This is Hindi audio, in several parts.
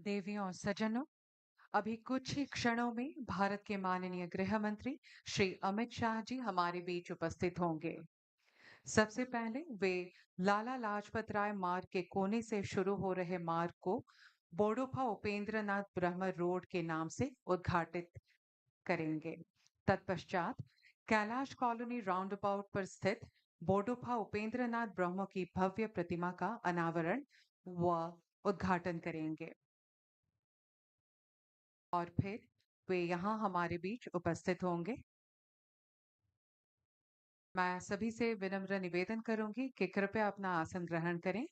देवियों और सज्जनों, अभी कुछ ही क्षणों में भारत के माननीय गृह मंत्री श्री अमित शाह जी हमारे बीच उपस्थित होंगे। सबसे पहले वे लाला लाजपत राय मार्ग के कोने से शुरू हो रहे मार्ग को बोडोफा उपेंद्रनाथ ब्रह्म रोड के नाम से उद्घाटित करेंगे। तत्पश्चात कैलाश कॉलोनी राउंड अबाउट पर स्थित बोडोफा उपेंद्रनाथ ब्रह्म की भव्य प्रतिमा का अनावरण व उद्घाटन करेंगे और फिर वे यहाँ हमारे बीच उपस्थित होंगे। मैं सभी से विनम्र निवेदन करूंगी कि कृपया अपना आसन ग्रहण करें।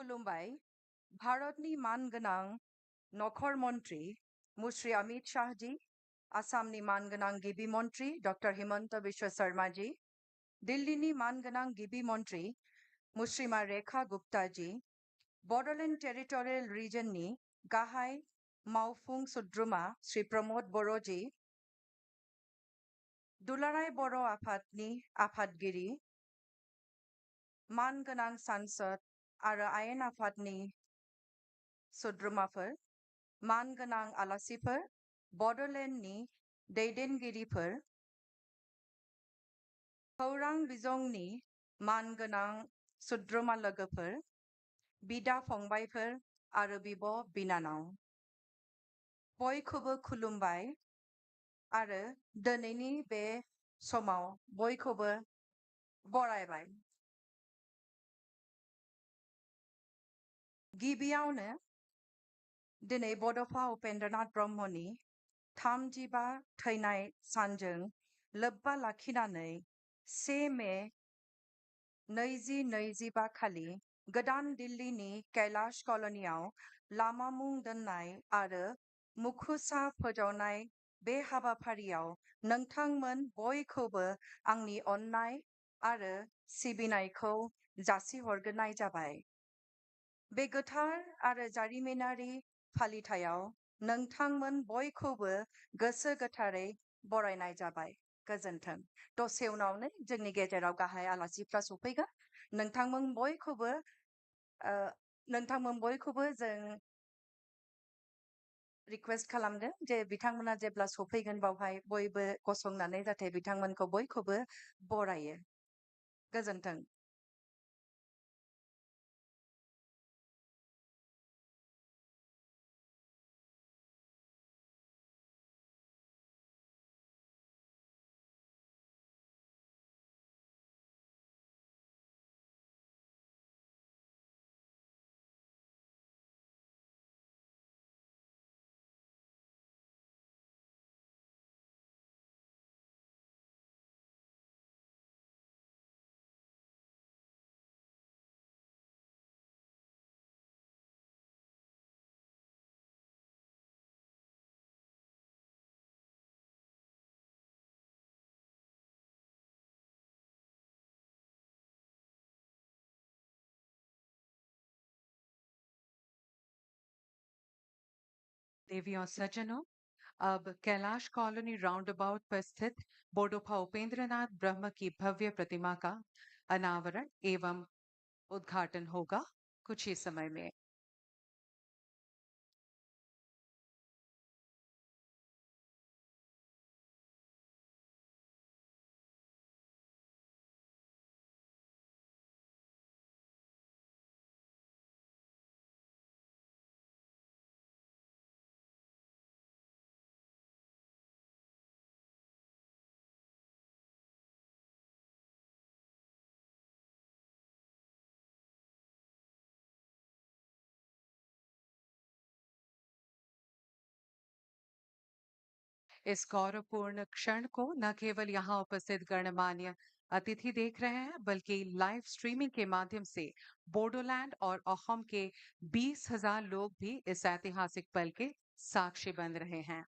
खुलुमबाय भारतनि मानगोनां नखर मन्त्रि मुश्री अमित शाहजी, आसामनि मानगोनां गिबि मन्त्रि डक्टर हिमन्त बिश्व शर्माजी, दिल्लीनि मानगोनां गिबि मन्त्रि मुश्रीमा रेखा गुप्ताजी, बड'लेण्ड टेरिटरियेल रिजननि गाहाय मावफुं सोद्रोमा श्री प्रमोद बर'जी, दुलाराय बर' आफादनि आफादगिरि मानगोनां सांसद आरो आयेन आफादनि सोद्रोमाफोर, मानगोनां आलासिफोर, बड'लेण्डनि दैदेनगिरिफोर, खौरां बिजोंनि मानगोनां सोद्रोमा लोगोफोर, बिदा फंबायफोर आरो बिब' बिनानाव बयखौबो खुलुमबाय आरो दिनैनि बे समाव बयखौबो बरायबाय। गिबियावनो दिनै बड'फा उपेन्द्रनाथ ब्रह्मनि 35 थैनाय सानजों लोब्बा लाखिनानै 1 मे 2025 खालि गोदान दिल्लीनि कैलाश कल'नियाव लामा मुं दोननाय आरो मुखुसा फोजावनाय बे हाबाफारियाव नोंथांमोन बयखौबो आंनि अननाय आरो सिबिनायखौ जासिहरग्रोनाय जाबाय। बे गोथार आरो जारिमिनारि फालिथायाव नोंथांमोन बयखौबो गोसो गोथारै बरायनाय जाबाय। गोजोन्थों। दसे उनावनो जोंनि गेजेराव गाहाय आलासिफ्रा सफैगोन। नोंथांमोन बयखौबो जों रिक्वेस्ट खालामगोन जे बिथांमोना जेब्ला सफैगोन बावहाय बयबो गसंनानै जाहाथे बिथांमोनखौ बयखौबो बरायो। गोजोन्थों। देवी और सज्जनों, अब कैलाश कॉलोनी राउंड अबाउट पर स्थित बोडोफा उपेंद्रनाथ ब्रह्म की भव्य प्रतिमा का अनावरण एवं उद्घाटन होगा कुछ ही समय में। इस गौरवपूर्ण क्षण को न केवल यहाँ उपस्थित गणमान्य अतिथि देख रहे हैं, बल्कि लाइव स्ट्रीमिंग के माध्यम से बोडोलैंड और अहोम के 20,000 लोग भी इस ऐतिहासिक पल के साक्षी बन रहे हैं।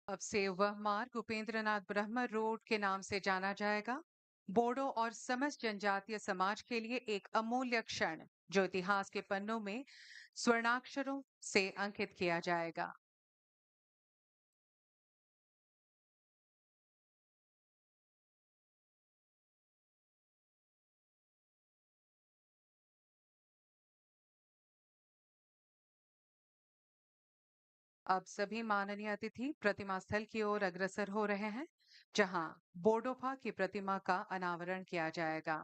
अब से वह मार्ग उपेंद्रनाथ ब्रह्म रोड के नाम से जाना जाएगा। बोडो और समस्त जनजातीय समाज के लिए एक अमूल्य क्षण जो इतिहास के पन्नों में स्वर्णाक्षरों से अंकित किया जाएगा। अब सभी माननीय अतिथि प्रतिमा स्थल की ओर अग्रसर हो रहे हैं, जहां बोडोफा की प्रतिमा का अनावरण किया जाएगा।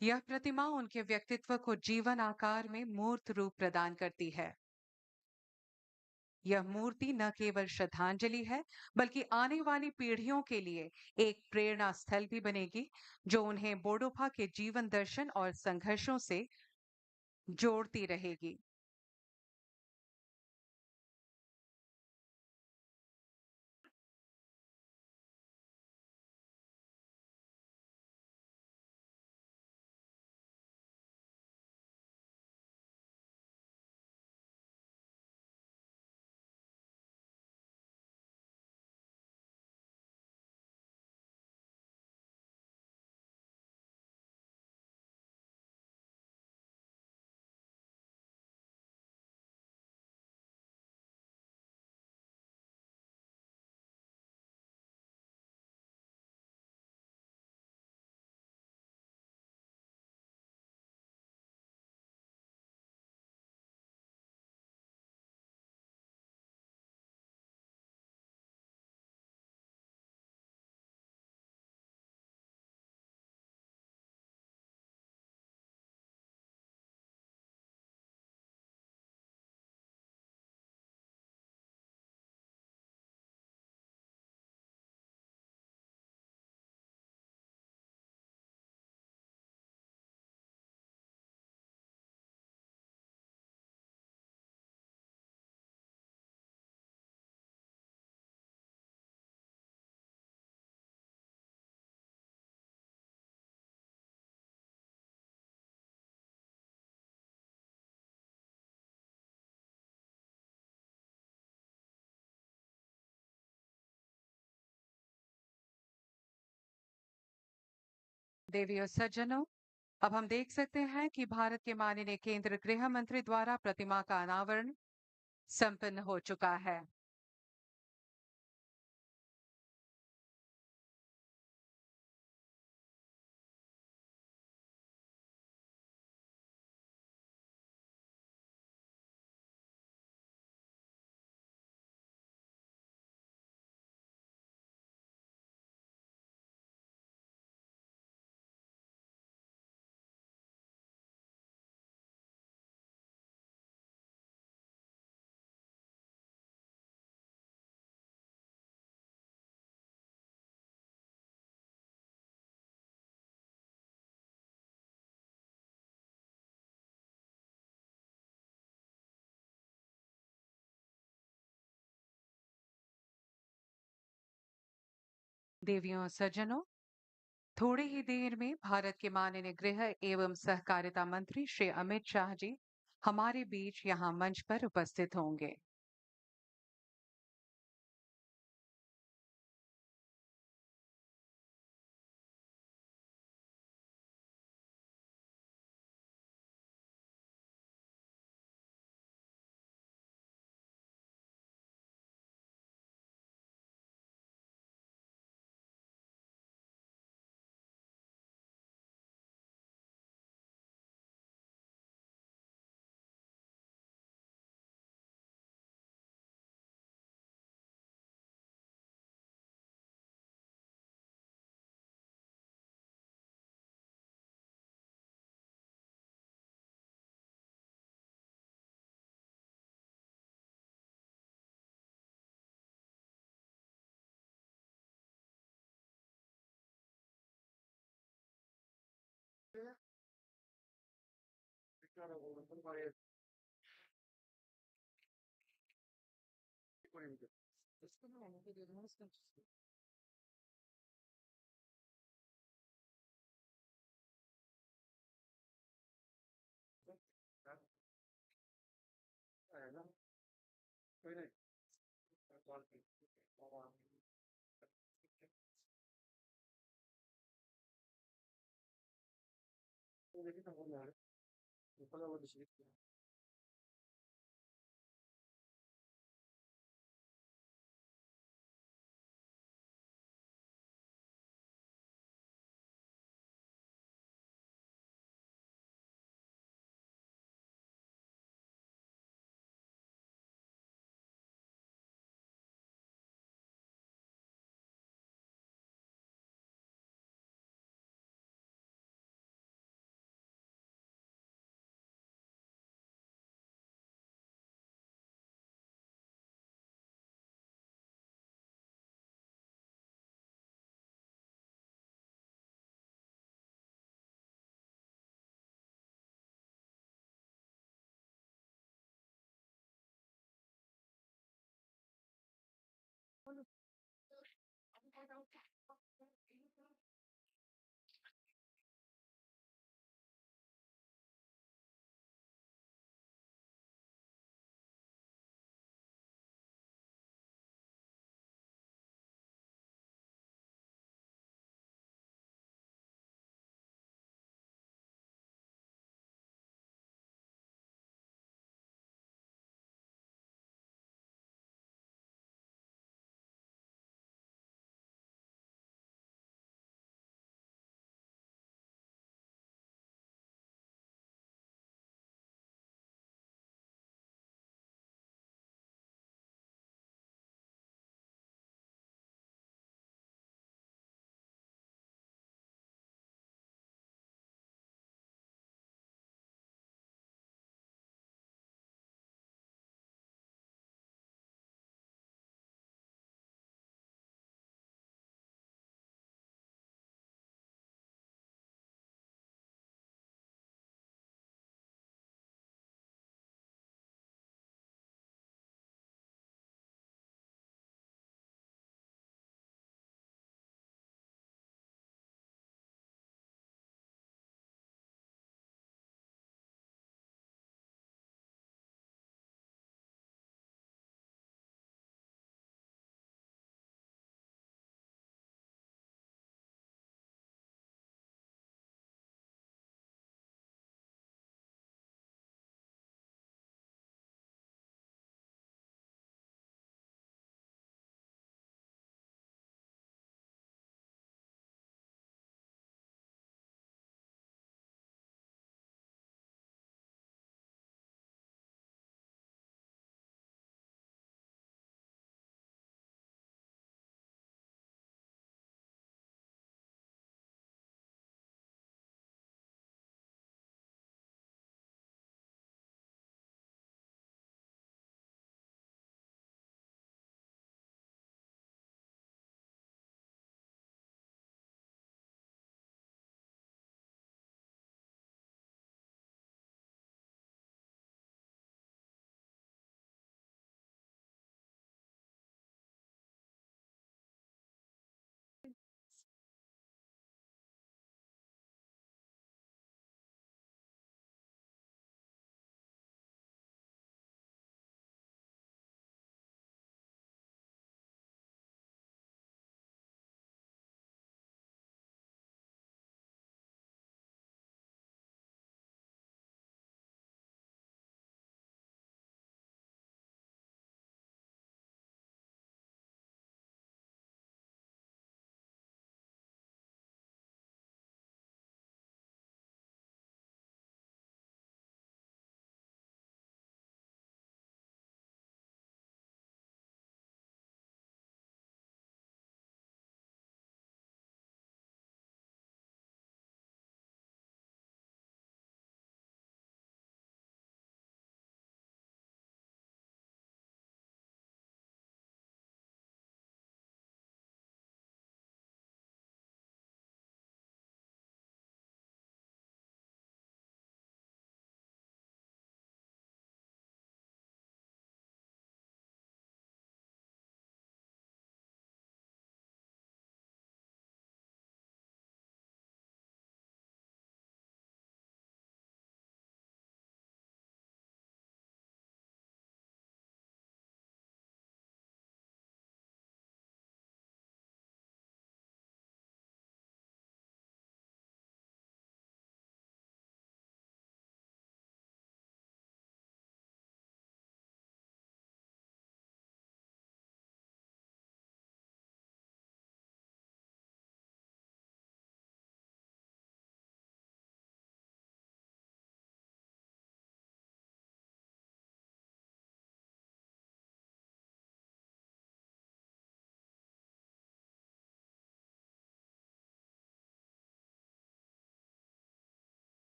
यह प्रतिमा उनके व्यक्तित्व को जीवन आकार में मूर्त रूप प्रदान करती है। यह मूर्ति न केवल श्रद्धांजलि है, बल्कि आने वाली पीढ़ियों के लिए एक प्रेरणा स्थल भी बनेगी, जो उन्हें बोडोफा के जीवन दर्शन और संघर्षों से जोड़ती रहेगी। देवी और सज्जनों, अब हम देख सकते हैं कि भारत के माननीय केंद्र गृह मंत्री द्वारा प्रतिमा का अनावरण संपन्न हो चुका है। देवियों और सज्जनों, थोड़ी ही देर में भारत के माननीय गृह एवं सहकारिता मंत्री श्री अमित शाह जी हमारे बीच यहाँ मंच पर उपस्थित होंगे।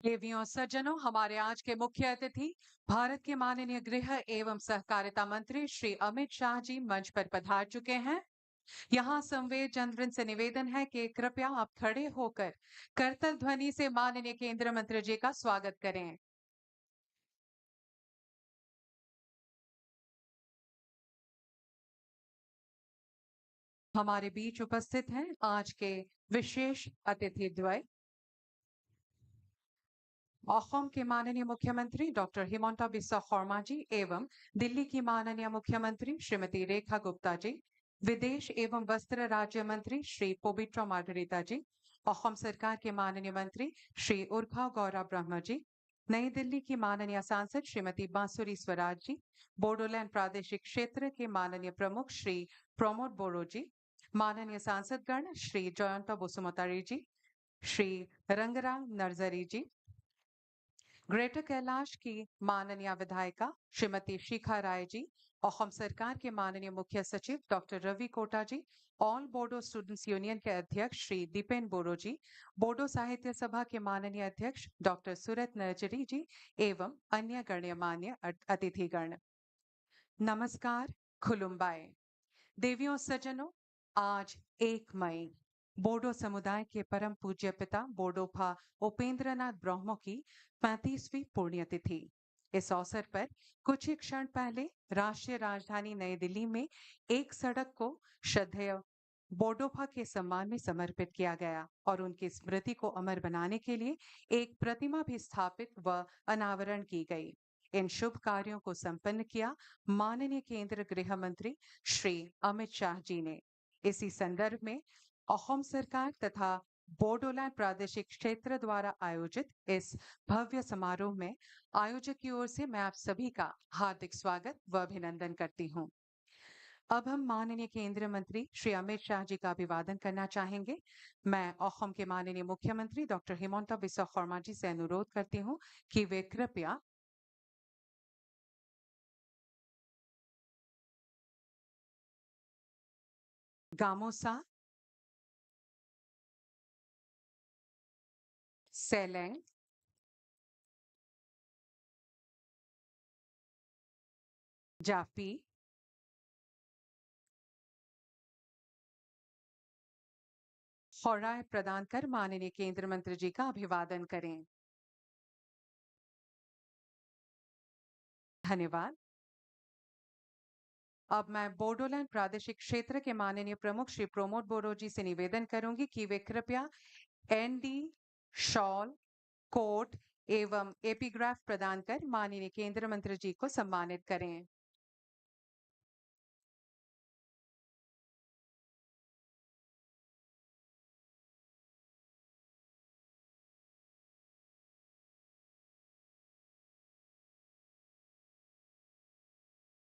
देवियों और सज्जनों, हमारे आज के मुख्य अतिथि भारत के माननीय गृह एवं सहकारिता मंत्री श्री अमित शाह जी मंच पर पधार चुके हैं। यहाँ संवेद जनवृंद से निवेदन है कि कृपया आप खड़े होकर करतल ध्वनि से माननीय केंद्रीय मंत्री जी का स्वागत करें। हमारे बीच उपस्थित हैं आज के विशेष अतिथि द्वय, असम के माननीय मुख्यमंत्री डॉक्टर हिमंता बिस्वा शर्मा जी एवं दिल्ली की माननीय मुख्यमंत्री श्रीमती रेखा गुप्ता जी, विदेश एवं वस्त्र राज्य मंत्री श्री पवित्रा मार्गरीता जी, असम सरकार के माननीय मंत्री श्री उर्फा गौरव ब्रह्म जी, नई दिल्ली की माननीय सांसद श्रीमती बांसुरी स्वराज जी, बोडोलैंड प्रादेशिक क्षेत्र के माननीय प्रमुख श्री प्रमोद बोरो जी, माननीय सांसदगण श्री जयंत बसुमतारी जी, श्री रंगराव नरजरी जी, ग्रेटर कैलाश की माननीय विधायिका श्रीमती शिखा राय जी, असम सरकार के माननीय मुख्य सचिव डॉक्टर रवि कोटा जी, ऑल बोडो स्टूडेंट्स यूनियन के अध्यक्ष श्री दीपेन बोरो जी, बोडो साहित्य सभा के माननीय अध्यक्ष डॉक्टर सुरत नरजरी जी एवं अन्य गण्यमान्य अतिथिगण, नमस्कार, खुलुम्बाय। देवियों और सज्जनों, आज 1 मई बोडो समुदाय के परम पूज्य पिता बोडोफा उपेंद्रनाथ ब्रह्मो की 35वीं पुण्यतिथि। इस अवसर पर कुछ ही क्षण पहले राष्ट्रीय राजधानी नई दिल्ली में एक सड़क को श्रद्धेय बोडोफा के सम्मान में समर्पित किया गया और उनकी स्मृति को अमर बनाने के लिए एक प्रतिमा भी स्थापित व अनावरण की गई। इन शुभ कार्यों को संपन्न किया माननीय केंद्रीय गृह मंत्री श्री अमित शाह जी ने। इसी संदर्भ में असम सरकार तथा बोडोलैंड प्रादेशिक क्षेत्र द्वारा आयोजित इस भव्य समारोह में आयोजक की ओर से मैं आप सभी का हार्दिक स्वागत व अभिनंदन करती हूँ। अब हम माननीय केंद्रीय मंत्री श्री अमित शाह जी का अभिवादन करना चाहेंगे। मैं असम के माननीय मुख्यमंत्री डॉक्टर हिमंता बिस्वा शर्मा जी से अनुरोध करती हूँ कि वे कृपया गामोसा, सेलेंग, जाफी, खौराए प्रदान कर माननीय केंद्रीय मंत्री जी का अभिवादन करें। धन्यवाद। अब मैं बोडोलैंड प्रादेशिक क्षेत्र के माननीय प्रमुख श्री प्रमोद बोरो जी से निवेदन करूंगी कि वे कृपया एनडी, शॉल, कोट एवं एपिग्राफ प्रदान कर माननीय केंद्रीय मंत्री जी को सम्मानित करें।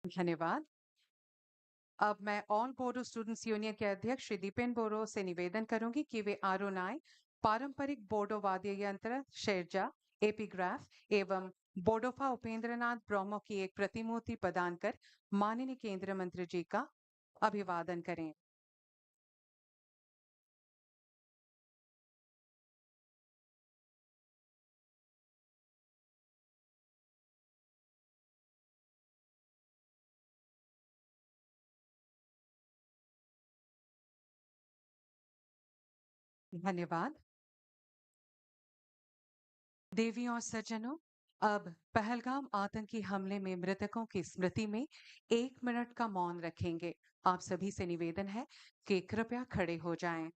धन्यवाद। अब मैं ऑल बोडो स्टूडेंट्स यूनियन के अध्यक्ष श्री दीपेन बोरो से निवेदन करूंगी कि वे आरोनाई, पारंपरिक बोडो वाद्य यंत्र, शेरजा, एपिग्राफ एवं बोडोफा उपेंद्रनाथ ब्रह्मो की एक प्रतिमूर्ति प्रदान कर माननीय केंद्रीय मंत्री जी का अभिवादन करें। धन्यवाद। देवियों और सज्जनों, अब पहलगाम आतंकी हमले में मृतकों की स्मृति में 1 मिनट का मौन रखेंगे। आप सभी से निवेदन है कि कृपया खड़े हो जाएं।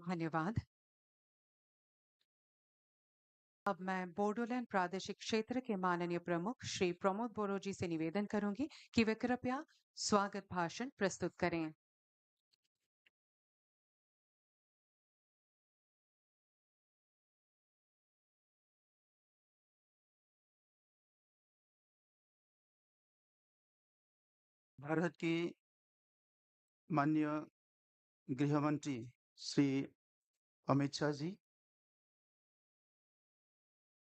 धन्यवाद। अब मैं बोडोलैंड प्रादेशिक क्षेत्र के माननीय प्रमुख श्री प्रमोद बोरो जी से निवेदन करूंगी कि वे कृपया स्वागत भाषण प्रस्तुत करें। भारत की माननीय गृह मंत्री श्री अमित शाह जी,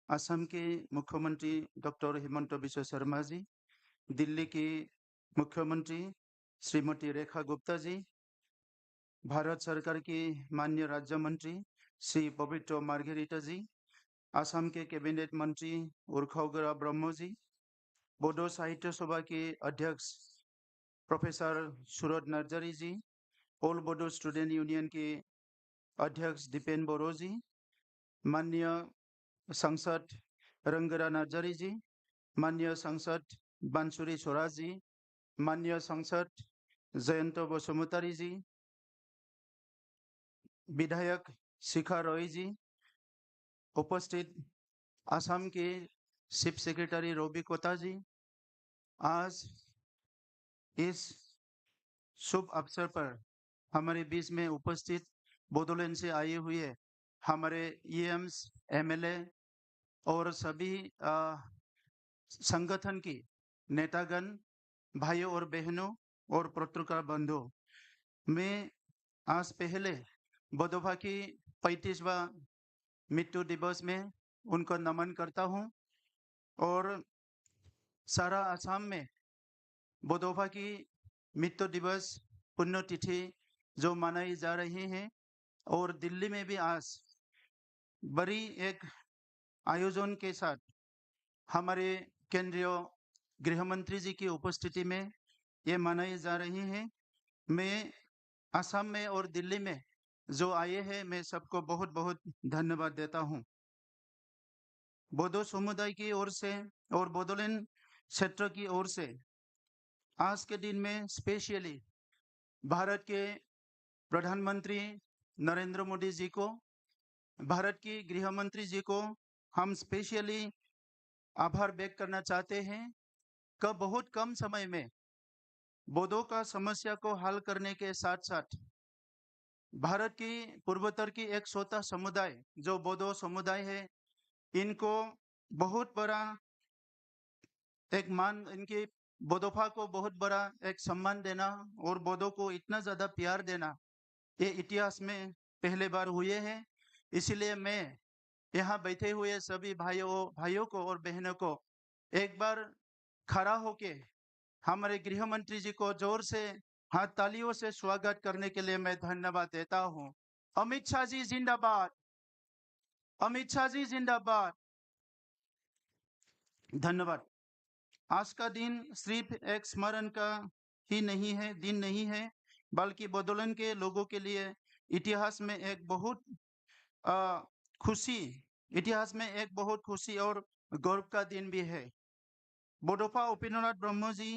असम के मुख्यमंत्री डॉक्टर हिमंत बिश्व शर्मा जी, दिल्ली की मुख्यमंत्री श्रीमती रेखा गुप्ता जी, भारत सरकार की माननीय राज्य मंत्री श्री पवित्र मार्गेरिटा जी, असम के कैबिनेट मंत्री उर्खावगरा ब्रह्म जी, बोडो साहित्य सभा के अध्यक्ष प्रोफेसर सूरज नर्जरी जी, ऑल बोडो स्टूडेंट यूनियन के अध्यक्ष दीपेन बोरो जी, माननीय सांसद रंगरा नार्जारी जी, माननीय सांसद बांसुरी स्वराज जी, माननीय सांसद जयंत बसुमतारी जी, विधायक शिखा रॉय जी, उपस्थित असम के चीफ सेक्रेटरी रोबी कोता जी, आज इस शुभ अवसर पर हमारे बीच में उपस्थित बोडोलैंड से आए हुए हमारे ईएम्स, एमएलए और सभी संगठन की नेतागण, भाइयों और बहनों और पत्रकार बंधु, मैं आज पहले बोडोफा की 35वां मृत्यु दिवस में उनको नमन करता हूं और सारा असम में बोडोफा की मृत्यु दिवस पुण्यतिथि जो मनाई जा रही है और दिल्ली में भी आज बड़ी एक आयोजन के साथ हमारे केंद्रीय गृह मंत्री जी की उपस्थिति में ये मनाई जा रही है। मैं असम में और दिल्ली में जो आए हैं मैं सबको बहुत बहुत धन्यवाद देता हूं। बोडो समुदाय की ओर से और बोडोलैंड क्षेत्र की ओर से आज के दिन में स्पेशली भारत के प्रधानमंत्री नरेंद्र मोदी जी को, भारत की गृह मंत्री जी को हम स्पेशली आभार व्यक्त करना चाहते हैं कि बहुत कम समय में बोडो का समस्या को हल करने के साथ साथ भारत की पूर्वोत्तर की एक छोटा समुदाय जो बोडो समुदाय है, इनको बहुत बड़ा एक मान, इनकी बोडोफा को बहुत बड़ा एक सम्मान देना और बोडो को इतना ज्यादा प्यार देना ये इतिहास में पहले बार हुए हैं। इसलिए मैं यहाँ बैठे हुए सभी भाइयों को और बहनों को एक बार खड़ा होके हमारे गृह मंत्री जी को जोर से हाथ तालियों से स्वागत करने के लिए मैं धन्यवाद देता हूँ। अमित शाह जी जिंदाबाद, अमित शाह जी जिंदाबाद। धन्यवाद। आज का दिन सिर्फ एक स्मरण का ही नहीं है, दिन नहीं है, बल्कि बोडोलैंड के लोगों के लिए इतिहास में एक बहुत अ, खुशी इतिहास में एक बहुत खुशी और गौरव का दिन भी है। बोडोफा उपेंद्रनाथ ब्रह्म जी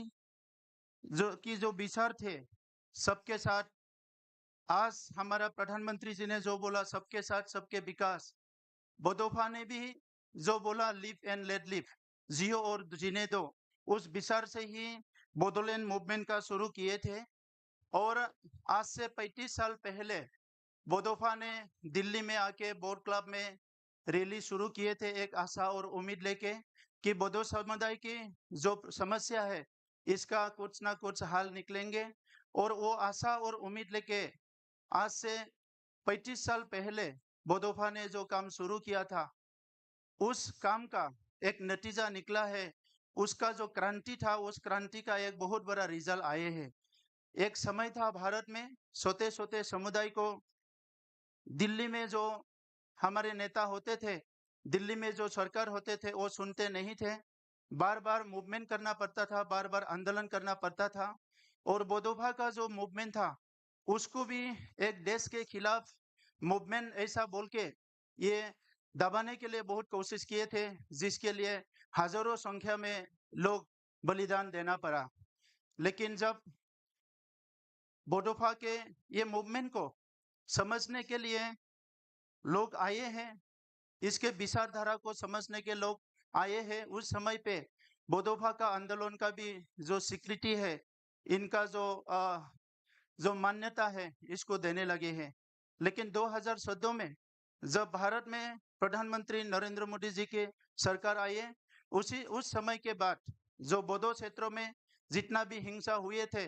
जो विचार थे सबके साथ, आज हमारा प्रधानमंत्री जी ने जो बोला सबके साथ सबके विकास, बोडोफा ने भी जो बोला लिव एंड लेट लिव, जियो और जीने दो, उस विचार से ही बोडोलैंड मूवमेंट का शुरू किए थे। और आज से 35 साल पहले बोडोफा ने दिल्ली में आके बोर्ड क्लब में रैली शुरू किए थे एक आशा और उम्मीद लेके कि बोडो समुदाय की जो समस्या है इसका कुछ ना कुछ हल निकलेंगे। और वो आशा और उम्मीद लेके आज से 35 साल पहले बोडोफा ने जो काम शुरू किया था उस काम का एक नतीजा निकला है। उसका जो क्रांति था उस क्रांति का एक बहुत बड़ा रिजल्ट आए हैं। एक समय था भारत में छोटे छोटे समुदाय को दिल्ली में जो हमारे नेता होते थे, दिल्ली में जो सरकार होते थे वो सुनते नहीं थे, बार बार मूवमेंट करना पड़ता था, बार बार आंदोलन करना पड़ता था। और बोडोफा का जो मूवमेंट था उसको भी एक देश के खिलाफ मूवमेंट ऐसा बोल के ये दबाने के लिए बहुत कोशिश किए थे, जिसके लिए हजारों संख्या में लोग बलिदान देना पड़ा। लेकिन जब बोडोफा के ये मूवमेंट को समझने के लिए लोग आए हैं, इसके विचारधारा को समझने के लोग आए हैं। उस समय पे बोदोभा का आंदोलन का भी जो स्वीकृति है, इनका जो मान्यता है, इसको देने लगे हैं। लेकिन 2014 में जब भारत में प्रधानमंत्री नरेंद्र मोदी जी की सरकार आई है, उस समय के बाद जो बोडो क्षेत्रों में जितना भी हिंसा हुए थे,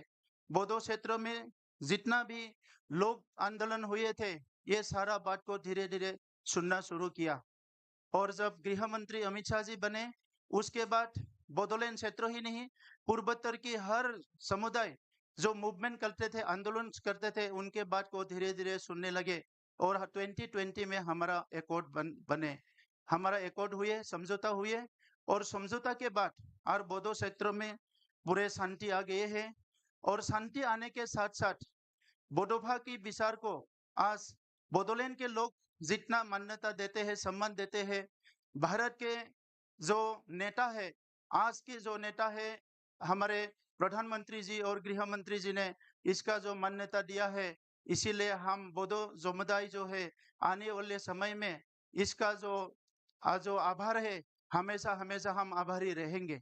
बोडो क्षेत्रों में जितना भी लोग आंदोलन हुए थे, ये सारा बात को धीरे धीरे सुनना शुरू किया। और जब गृह मंत्री अमित शाह जी बने, उसके बाद बोडोलैंड क्षेत्र ही नहीं, पूर्वोत्तर की हर समुदाय जो मूवमेंट करते थे, आंदोलन करते थे, उनके बात को धीरे धीरे सुनने लगे। और 2020 में हमारा एकॉर्ड बने, हमारा एकॉर्ड हुए, समझौता हुए। और समझौता के बाद और बोडो क्षेत्रों में पूरे शांति आ गए हैं। और शांति आने के साथ साथ बोडोभा की विचार को आज बोडोलैंड के लोग जितना मान्यता देते हैं, सम्मान देते हैं। भारत के जो नेता है, आज के जो नेता है, हमारे प्रधानमंत्री जी और गृह मंत्री जी ने इसका जो मान्यता दिया है, इसीलिए हम बोडो समुदाय जो है, आने वाले समय में इसका जो आभार है, हमेशा हमेशा हम आभारी रहेंगे।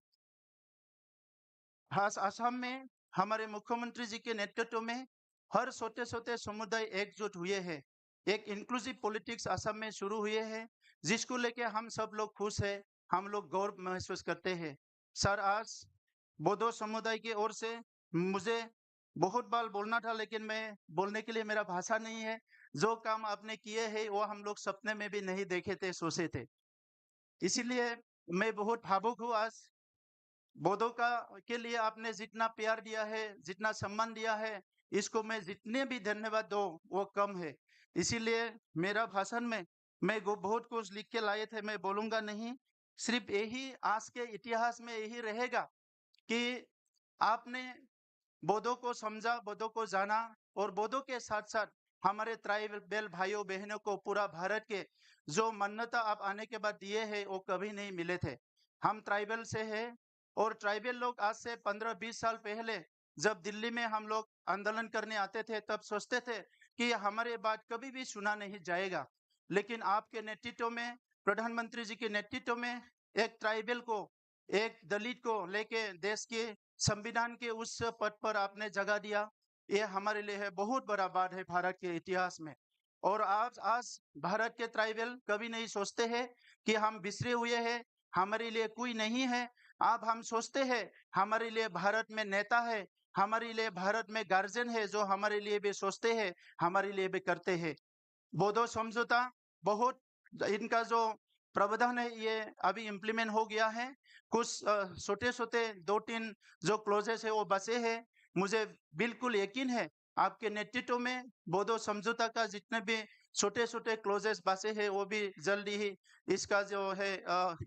खास असम में हमारे मुख्यमंत्री जी के नेतृत्व में हर छोटे छोटे समुदाय एकजुट हुए हैं। एक इंक्लूसिव पॉलिटिक्स असम में शुरू हुए हैं, जिसको लेके हम सब लोग खुश हैं, हम लोग गौरव महसूस करते हैं। सर, आज बोडो समुदाय की ओर से मुझे बहुत बार बोलना था, लेकिन मैं बोलने के लिए मेरा भाषा नहीं है। जो काम आपने किए हैं वो हम लोग सपने में भी नहीं देखे थे, सोचे थे। इसीलिए मैं बहुत भावुक हूँ आज। बोडो का के लिए आपने जितना प्यार दिया है, जितना सम्मान दिया है, इसको मैं जितने भी धन्यवाद दो वो कम है। इसीलिए मेरा भाषण में मैं बहुत कुछ लिख के लाए थे, मैं बोलूंगा नहीं। सिर्फ यही आज के इतिहास में यही रहेगा कि आपने बोडो को समझा, बोडो को जाना, और बोडो के साथ साथ हमारे ट्राइबल भाइयों बहनों को पूरा भारत के जो मान्यता आप आने के बाद दिए हैं, वो कभी नहीं मिले थे। हम ट्राइबल से हैं। और ट्राइबल लोग आज से 15-20 साल पहले जब दिल्ली में हम लोग आंदोलन करने आते थे, तब सोचते थे कि हमारे बात कभी भी सुना नहीं जाएगा। लेकिन आपके नेतृत्व में, प्रधानमंत्री जी के नेतृत्व में, एक ट्राइबल को, एक दलित को लेके देश के संविधान के उस पद पर आपने जगह दिया। ये हमारे लिए है बहुत बड़ा बात है भारत के इतिहास में। और आज आज भारत के ट्राइबल कभी नहीं सोचते हैं कि हम बिछड़े हुए हैं, हमारे लिए कोई नहीं है। अब हम सोचते हैं हमारे लिए भारत में नेता है, हमारे लिए भारत में गार्जियन है, जो हमारे लिए भी सोचते हैं, हमारे लिए भी करते हैं। बोडो समझौता बहुत, इनका जो प्रावधान है ये अभी इम्प्लीमेंट हो गया है। कुछ छोटे छोटे 2-3 जो क्लोजेस है वो बचे हैं। मुझे बिल्कुल यकीन है आपके नेतृत्व में बोडो समझौता का जितने भी छोटे छोटे क्लोजेस बचे हैं, वो भी जल्दी ही इसका जो है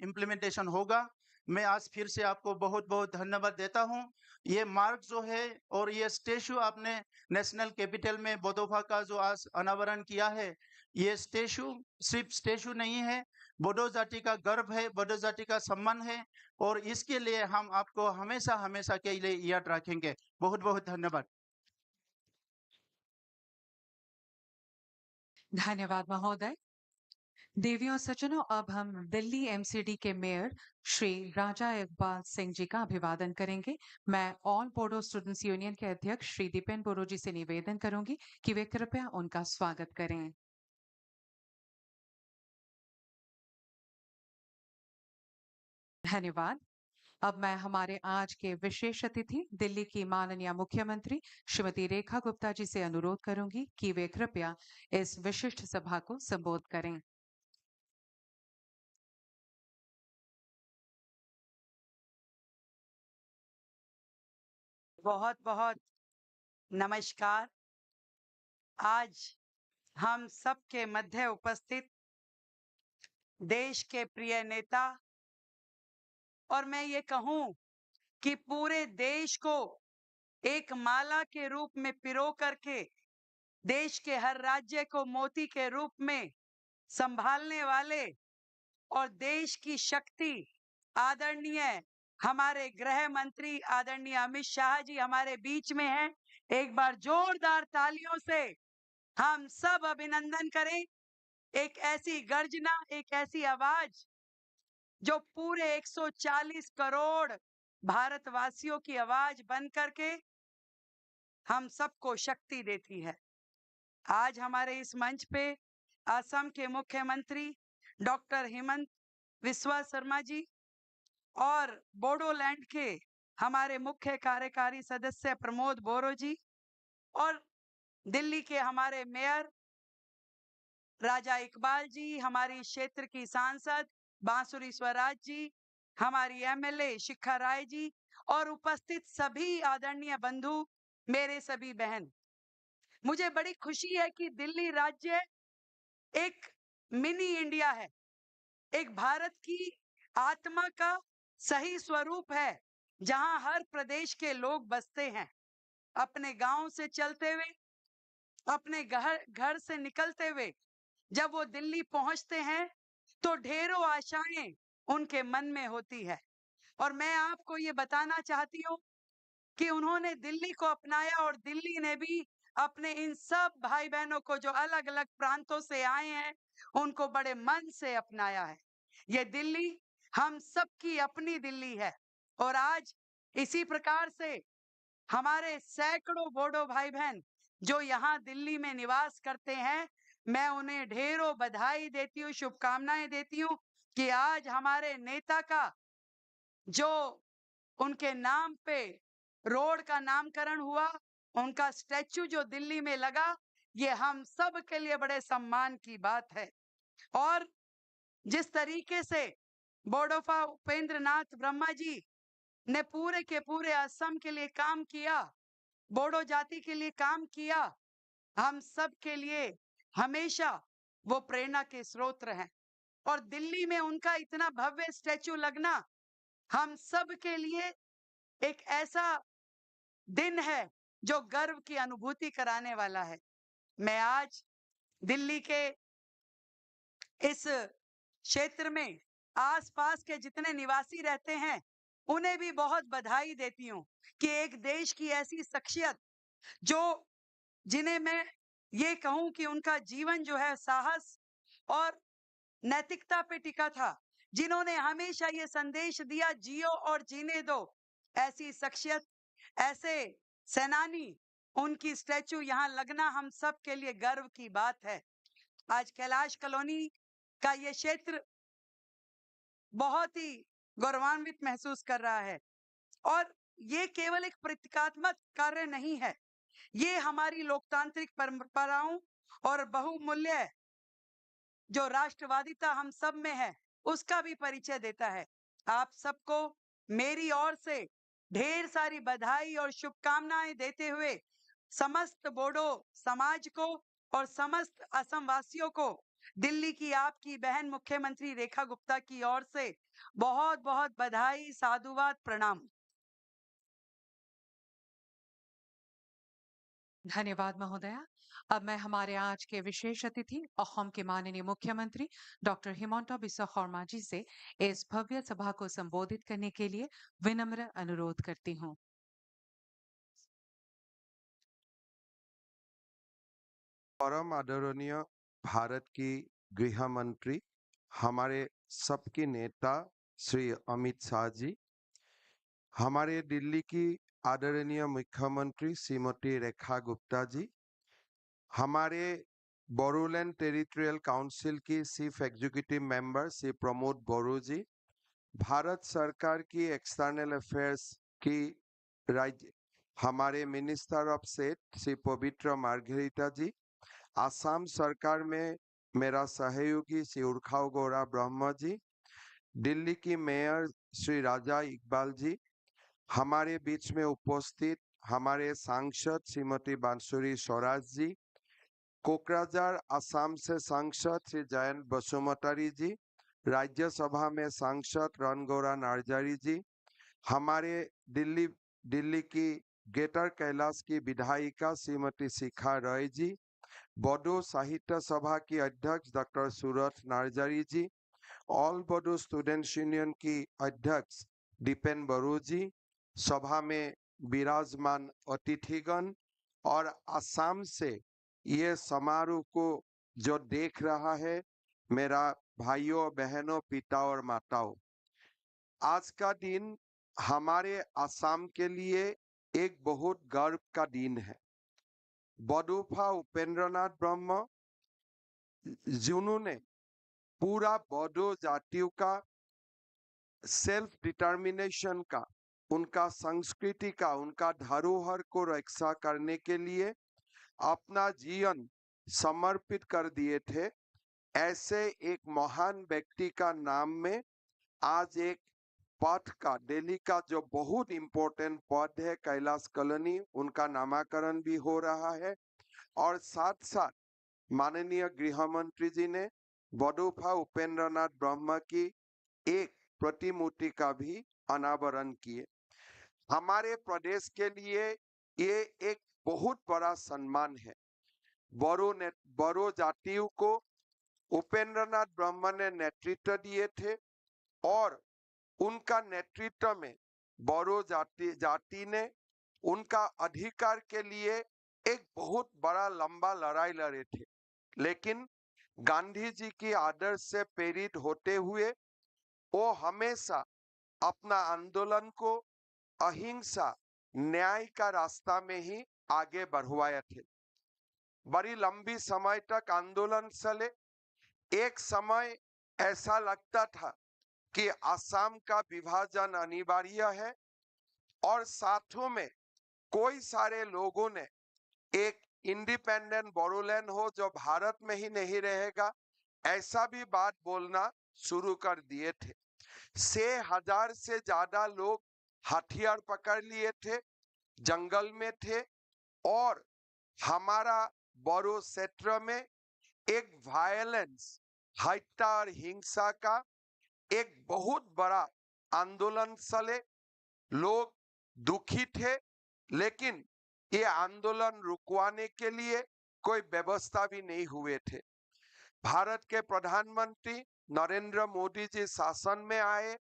इम्प्लीमेंटेशन होगा। मैं आज फिर से आपको बहुत बहुत धन्यवाद देता हूँ। ये मार्ग जो है और ये स्टेचू आपने नेशनल कैपिटल में बोडोभा का जो आज अनावरण किया है, ये स्टेचू सिर्फ स्टेचू नहीं है, बोडो जाति का गर्व है, बोडो जाति का सम्मान है। और इसके लिए हम आपको हमेशा हमेशा के लिए याद रखेंगे। बहुत बहुत धन्यवाद। धन्यवाद महोदय। देवियों और सज्जनों, अब हम दिल्ली एमसीडी के मेयर श्री राजा इकबाल सिंह जी का अभिवादन करेंगे। मैं ऑल बोडो स्टूडेंट्स यूनियन के अध्यक्ष श्री दीपेन बोरो जी से निवेदन करूंगी कि वे कृपया उनका स्वागत करें। धन्यवाद। अब मैं हमारे आज के विशेष अतिथि दिल्ली की माननीय मुख्यमंत्री श्रीमती रेखा गुप्ता जी से अनुरोध करूंगी कि वे कृपया इस विशिष्ट सभा को संबोधित करें। बहुत बहुत नमस्कार। आज हम सबके मध्य उपस्थित देश के प्रिय नेता, और मैं ये कहूं कि पूरे देश को एक माला के रूप में पिरो करके देश के हर राज्य को मोती के रूप में संभालने वाले और देश की शक्ति आदरणीय हमारे गृह मंत्री आदरणीय अमित शाह जी हमारे बीच में हैं। एक बार जोरदार तालियों से हम सब अभिनंदन करें। एक ऐसी गर्जना, एक ऐसी आवाज जो पूरे 140 करोड़ भारतवासियों की आवाज बन करके हम सबको शक्ति देती है। आज हमारे इस मंच पे असम के मुख्यमंत्री डॉक्टर हेमंत बिस्वा शर्मा जी और बोडोलैंड के हमारे मुख्य कार्यकारी सदस्य प्रमोद बोरो जी और दिल्ली के हमारे मेयर राजा इकबाल जी, हमारी क्षेत्र की सांसद बांसुरी स्वराज जी, हमारी एमएलए शिखा राय जी और उपस्थित सभी आदरणीय बंधु, मेरे सभी बहन, मुझे बड़ी खुशी है कि दिल्ली राज्य एक मिनी इंडिया है, एक भारत की आत्मा का सही स्वरूप है, जहां हर प्रदेश के लोग बसते हैं। अपने गांव से चलते हुए, अपने घर से निकलते हुए जब वो दिल्ली पहुंचते हैं तो ढेरों आशाएं उनके मन में होती है। और मैं आपको ये बताना चाहती हूँ कि उन्होंने दिल्ली को अपनाया और दिल्ली ने भी अपने इन सब भाई बहनों को जो अलग अलग प्रांतों से आए हैं उनको बड़े मन से अपनाया है। ये दिल्ली हम सबकी अपनी दिल्ली है और आज इसी प्रकार से हमारे सैकड़ों बोडो भाई बहन जो यहाँ दिल्ली में निवास करते हैं, मैं उन्हें ढेरों बधाई देती हूँ, शुभकामनाएं देती हूँ कि आज हमारे नेता का जो उनके नाम पे रोड का नामकरण हुआ, उनका स्टैच्यू जो दिल्ली में लगा, ये हम सब के लिए बड़े सम्मान की बात है। और जिस तरीके से बोडोफा उपेंद्र नाथ ब्रह्मा जी ने पूरे के पूरे असम के लिए काम किया, बोडो जाति के लिए काम किया, हम सब के लिए हमेशा वो प्रेरणा के स्रोत हैं। और दिल्ली में उनका इतना भव्य स्टैच्यू लगना हम सब के लिए एक ऐसा दिन है जो गर्व की अनुभूति कराने वाला है। मैं आज दिल्ली के इस क्षेत्र में आसपास के जितने निवासी रहते हैं उन्हें भी बहुत बधाई देती हूँ कि एक देश की ऐसी शख्सियत जो जिन्हें मैं ये कहूं कि उनका जीवन जो है साहस और नैतिकता पे टिका था, जिन्होंने हमेशा ये संदेश दिया जियो और जीने दो, ऐसी शख्सियत, ऐसे सेनानी, उनकी स्टैचू यहाँ लगना हम सब के लिए गर्व की बात है। आज कैलाश कॉलोनी का ये क्षेत्र बहुत ही गौरवान्वित महसूस कर रहा है और ये केवल एक प्रतीकात्मक कार्य नहीं है, ये हमारी लोकतांत्रिक परंपराओं और बहुमूल्य जो राष्ट्रवादिता हम सब में है उसका भी परिचय देता है। आप सबको मेरी ओर से ढेर सारी बधाई और शुभकामनाएं देते हुए समस्त बोडो समाज को और समस्त असम वासियों को दिल्ली की आपकी बहन मुख्यमंत्री रेखा गुप्ता की ओर से बहुत बहुत बधाई, साधुवाद, प्रणाम। धन्यवाद महोदया। अब मैं हमारे आज के विशेष अतिथि असम के माननीय मुख्यमंत्री डॉक्टर हिमंता बिस्वा शर्मा जी से इस भव्य सभा को संबोधित करने के लिए विनम्र अनुरोध करती हूँ। परम आदरणीय भारत की गृह मंत्री, हमारे सबके नेता श्री अमित शाह जी, हमारे दिल्ली की आदरणीय मुख्यमंत्री श्रीमती रेखा गुप्ता जी, हमारे बोडोलैंड टेरिटोरियल काउंसिल की chief executive member Shri Pramod Boro ji, Bharat सरकार की एक्सटर्नल अफेयर्स की राज्य हमारे मिनिस्टर ऑफ स्टेट श्री पवित्र मार्गेरिटा जी, आसाम सरकार में मेरा सहयोगी श्री उर्खाव गौरा ब्रह्मा जी, दिल्ली की मेयर श्री राजा इकबाल जी, हमारे बीच में उपस्थित हमारे सांसद श्रीमती बांसुरी स्वराज जी, कोकराझार असम से सांसद श्री जयंत बसुमतारी जी, राज्यसभा में सांसद रणगौरा नार्जारी जी, हमारे दिल्ली की ग्रेटर कैलाश की विधायिका श्रीमती शिखा रॉय जी, बोडो साहित्य सभा की अध्यक्ष डॉक्टर सूरत नार्जारी जी, ऑल बोडो स्टूडेंट्स यूनियन की अध्यक्ष दीपेन बरू जी, सभा में विराजमान अतिथिगण और असम से ये समारोह को जो देख रहा है, मेरा भाइयों बहनों पिता और माताओं, आज का दिन हमारे असम के लिए एक बहुत गर्व का दिन है। बडौफा उपेंद्रनाथ ब्रह्म, जिन्होंने पूरा बोडो जातियों का सेल्फ डिटर्मिनेशन का, उनका संस्कृति का, उनका धरोहर को रक्षा करने के लिए अपना जीवन समर्पित कर दिए थे, ऐसे एक महान व्यक्ति का नाम में आज एक पथ का, दिल्ली का जो बहुत इंपॉर्टेंट पथ है कैलाश कॉलोनी, उनका नामकरण भी हो रहा है। और साथ साथ माननीय गृह मंत्री जी ने बडौफा उपेंद्रनाथ ब्रह्म की एक प्रतिमूर्ति का भी अनावरण किए। हमारे प्रदेश के लिए ये एक बहुत बड़ा सम्मान है। बोरो जातियों को उपेंद्रनाथ ब्रह्म ने नेतृत्व दिए थे और उनका नेतृत्व में बोरो जाति ने उनका अधिकार के लिए एक बहुत बड़ा लंबा लड़ाई लड़े थे, लेकिन गांधी जी की आदर्श से प्रेरित होते हुए वो हमेशा अपना आंदोलन को अहिंसा न्याय का रास्ता में ही आगे बढ़वाए थे। बड़ी लंबी समय तक आंदोलन चले। एक समय ऐसा लगता था कि असम का विभाजन अनिवार्य है और साथों में कोई सारे लोगों ने एक इंडिपेंडेंट बोडोलैंड हो जो भारत में ही नहीं रहेगा, ऐसा भी बात बोलना शुरू कर दिए थे। 6,000 से ज्यादा लोग हथियार पकड़ लिए थे, जंगल में थे और हमारा बोरो क्षेत्र में एक वायलेंस, हत्या और हिंसा का एक बहुत बड़ा आंदोलन चले। लोग दुखी थे, लेकिन ये आंदोलन रुकवाने के लिए कोई व्यवस्था भी नहीं हुए थे। भारत के प्रधानमंत्री नरेंद्र मोदी जी शासन में आए।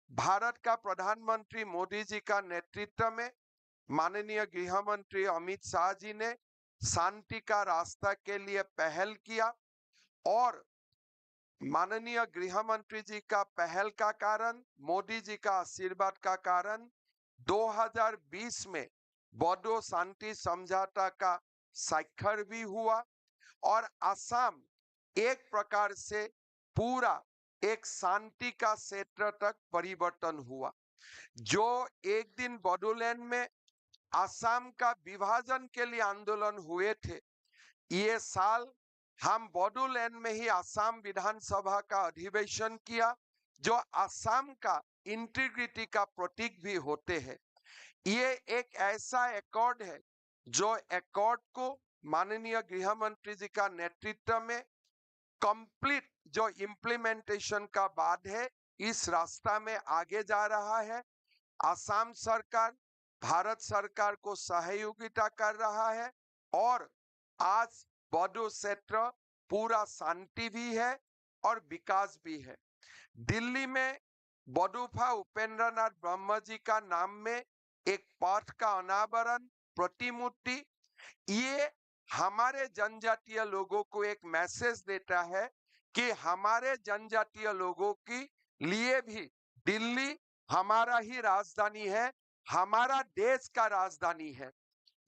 भारत का प्रधानमंत्री मोदी जी का नेतृत्व में माननीय गृह मंत्री अमित शाह जी ने शांति का रास्ता के लिए पहल किया और माननीय गृह मंत्री जी का पहल का कारण, मोदी जी का आशीर्वाद का कारण 2020 में बोडो शांति समझौता का स्वाक्षर भी हुआ और असम एक प्रकार से पूरा एक शांति का क्षेत्र तक परिवर्तन हुआ। जो एक दिन बोडोलैंड में असम का विभाजन के लिए आंदोलन हुए थे, ये साल हम बोडोलैंड में ही असम विधानसभा का अधिवेशन किया, जो असम का इंटीग्रिटी का प्रतीक भी होते हैं। ये एक ऐसा एकॉर्ड है जो एकॉर्ड को माननीय गृह मंत्री जी का नेतृत्व में कंप्लीट जो इम्प्लीमेंटेशन का बाद है, इस रास्ता में आगे जा रहा है। असम सरकार भारत सरकार को सहयोगिता कर रहा है और आज बोडो क्षेत्र पूरा शांति भी है और विकास भी है। दिल्ली में बडौफा उपेंद्रनाथ ब्रह्म जी का नाम में एक पथ का अनावरण, प्रतिमूर्ति, ये हमारे जनजातीय लोगों को एक मैसेज देता है कि हमारे जनजातीय लोगों के लिए भी दिल्ली हमारा ही राजधानी है, हमारा देश का राजधानी है।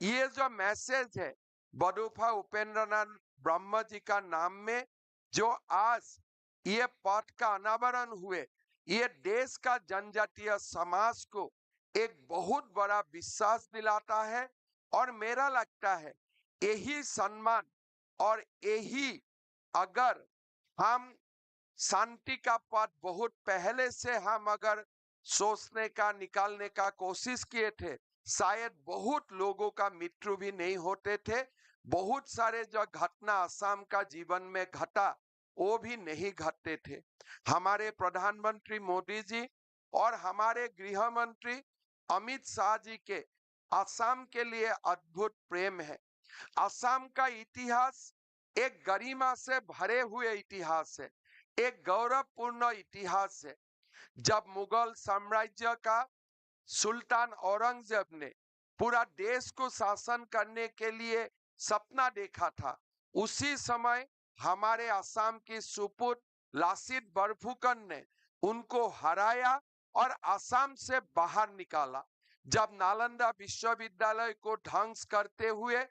ये जो मैसेज है बडौफा उपेंद्रनाथ ब्रह्म जी का नाम में जो आज ये पथ का अनावरण हुए, ये देश का जनजातीय समाज को एक बहुत बड़ा विश्वास दिलाता है और मेरा लगता है यही सम्मान और यही अगर हम शांति का पथ बहुत पहले से हम अगर सोचने का निकालने का कोशिश किए थे, शायद बहुत लोगों का मृत्यु भी नहीं होते थे। बहुत सारे जो घटना असम का जीवन में घटा वो भी नहीं घटते थे। हमारे प्रधानमंत्री मोदी जी और हमारे गृह मंत्री अमित शाह जी के असम के लिए अद्भुत प्रेम है। असम का इतिहास एक गरिमा से भरे हुए इतिहास है, एक गौरवपूर्ण इतिहास है। जब मुगल साम्राज्य का सुल्तान औरंगजेब ने पूरा देश को शासन करने के लिए सपना देखा था। उसी समय हमारे असम की सुपुत्र लासित बरफुकन ने उनको हराया और असम से बाहर निकाला। जब नालंदा विश्वविद्यालय को ध्वंस करते हुए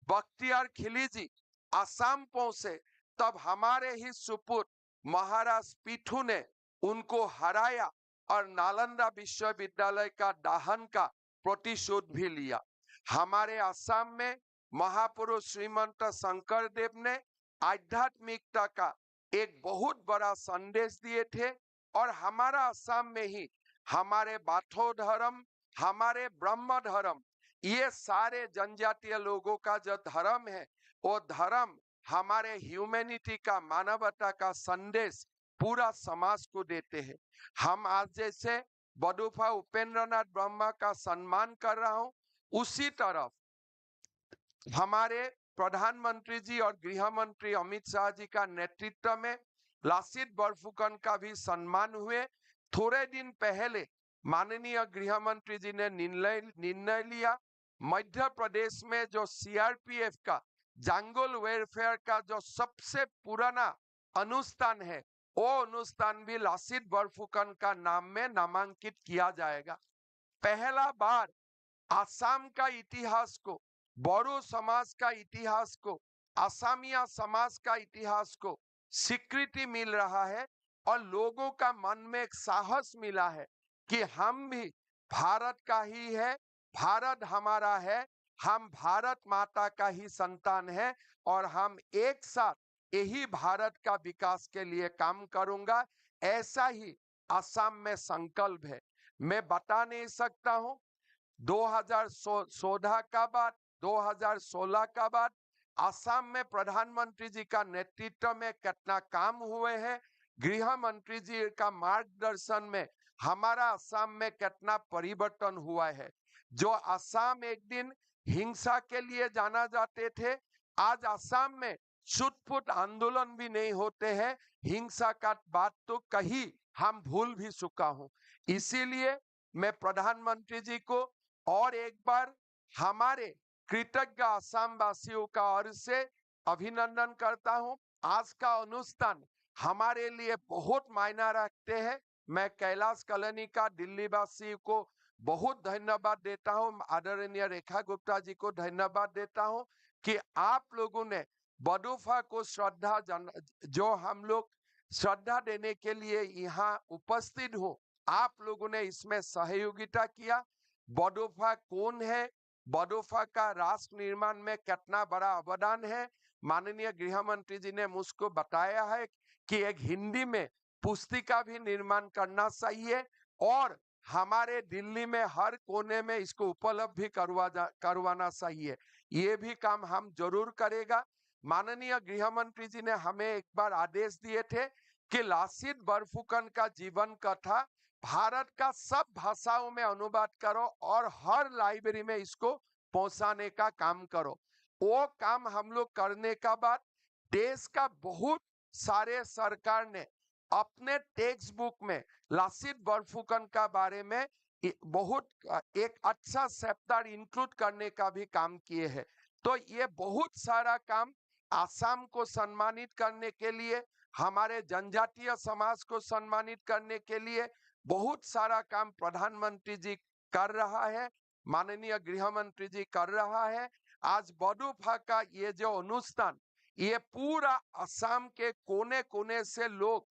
बख्तियार खिलजी असम पहुंचे, तब हमारे ही सुपुत्र महाराज पीठू ने उनको हराया और नालंदा विश्वविद्यालय का दाहन का प्रतिशोध भी लिया। हमारे असम में महापुरुष श्रीमंत शंकर देव ने आध्यात्मिकता का एक बहुत बड़ा संदेश दिए थे और हमारा असम में ही हमारे बाथो धर्म, हमारे ब्रह्म धर्म, ये सारे जनजातीय लोगों का जो धर्म है वो धर्म हमारे ह्यूमैनिटी का, मानवता का संदेश पूरा समाज को देते हैं। हम आज जैसे बडुफा उपेंद्र नाथ ब्रह्मा का सम्मान कर रहा हूं, उसी तरफ हमारे प्रधानमंत्री जी और गृह मंत्री अमित शाह जी का नेतृत्व में लासित बरफुकन का भी सम्मान हुए। थोड़े दिन पहले माननीय गृह मंत्री जी ने निर्णय लिया, मध्य प्रदेश में जो सीआरपीएफ का जंगल वेलफेयर का जो सबसे पुराना अनुष्ठान है, वो अनुष्ठान भी लासित बरफुकन का नाम में नामांकित किया जाएगा। पहला बार असम का इतिहास को, बोडो समाज का इतिहास को, असमिया समाज का इतिहास को स्वीकृति मिल रहा है और लोगों का मन में एक साहस मिला है कि हम भी भारत का ही है, भारत हमारा है, हम भारत माता का ही संतान है और हम एक साथ यही भारत का विकास के लिए काम करूंगा। ऐसा ही असम में संकल्प है। मैं बता नहीं सकता हूं 2014 का बाद, 2016 का बाद असम में प्रधानमंत्री जी का नेतृत्व में कितना काम हुए हैं, गृह मंत्री जी का मार्गदर्शन में हमारा असम में कितना परिवर्तन हुआ है। जो असम एक दिन हिंसा के लिए जाना जाते थे, आज असम में छुटपुट आंदोलन भी नहीं होते हैं। हिंसा का बात तो कहीं हम भूल भी चुका हूं। इसीलिए मैं प्रधानमंत्री जी को और एक बार हमारे कृतज्ञ असम वासियों का ओर से अभिनंदन करता हूं। आज का अनुष्ठान हमारे लिए बहुत मायना रखते हैं। मैं कैलाश कॉलोनी का दिल्ली वासी को बहुत धन्यवाद देता हूं, आदरणीय रेखा गुप्ता जी को धन्यवाद देता हूं कि आप लोगों ने बडुफा को जो हम लोग श्रद्धा देने के लिए यहाँ उपस्थित हो, आप लोगों ने इसमें सहयोगिता किया। बडुफा कौन है, बडुफा का राष्ट्र निर्माण में कितना बड़ा अवदान है, माननीय गृह मंत्री जी ने मुझको बताया है कि एक हिंदी में पुस्तिका भी निर्माण करना चाहिए और हमारे दिल्ली में हर कोने में इसको उपलब्ध भी करवाना चाहिए। ये भी काम हम जरूर करेगा। माननीय गृह मंत्री जी ने हमें एक बार आदेश दिए थे कि लासित बरफुकन का जीवन कथा भारत का सब भाषाओं में अनुवाद करो और हर लाइब्रेरी में इसको पहुंचाने का काम करो। वो काम हम लोग करने का बाद देश का बहुत सारे सरकार ने अपने टेक्स्ट बुक में लासित बरफुकन का बारे में बहुत एक अच्छा चैप्टर इंक्लूड करने का भी काम किए हैं। तो ये बहुत सारा काम असम को सम्मानित करने के लिए, हमारे जनजातीय समाज को सम्मानित करने के लिए बहुत सारा काम प्रधानमंत्री जी कर रहा है, माननीय गृह मंत्री जी कर रहा है। आज बडुफा का ये जो अनुष्ठान, ये पूरा असम के कोने कोने से लोग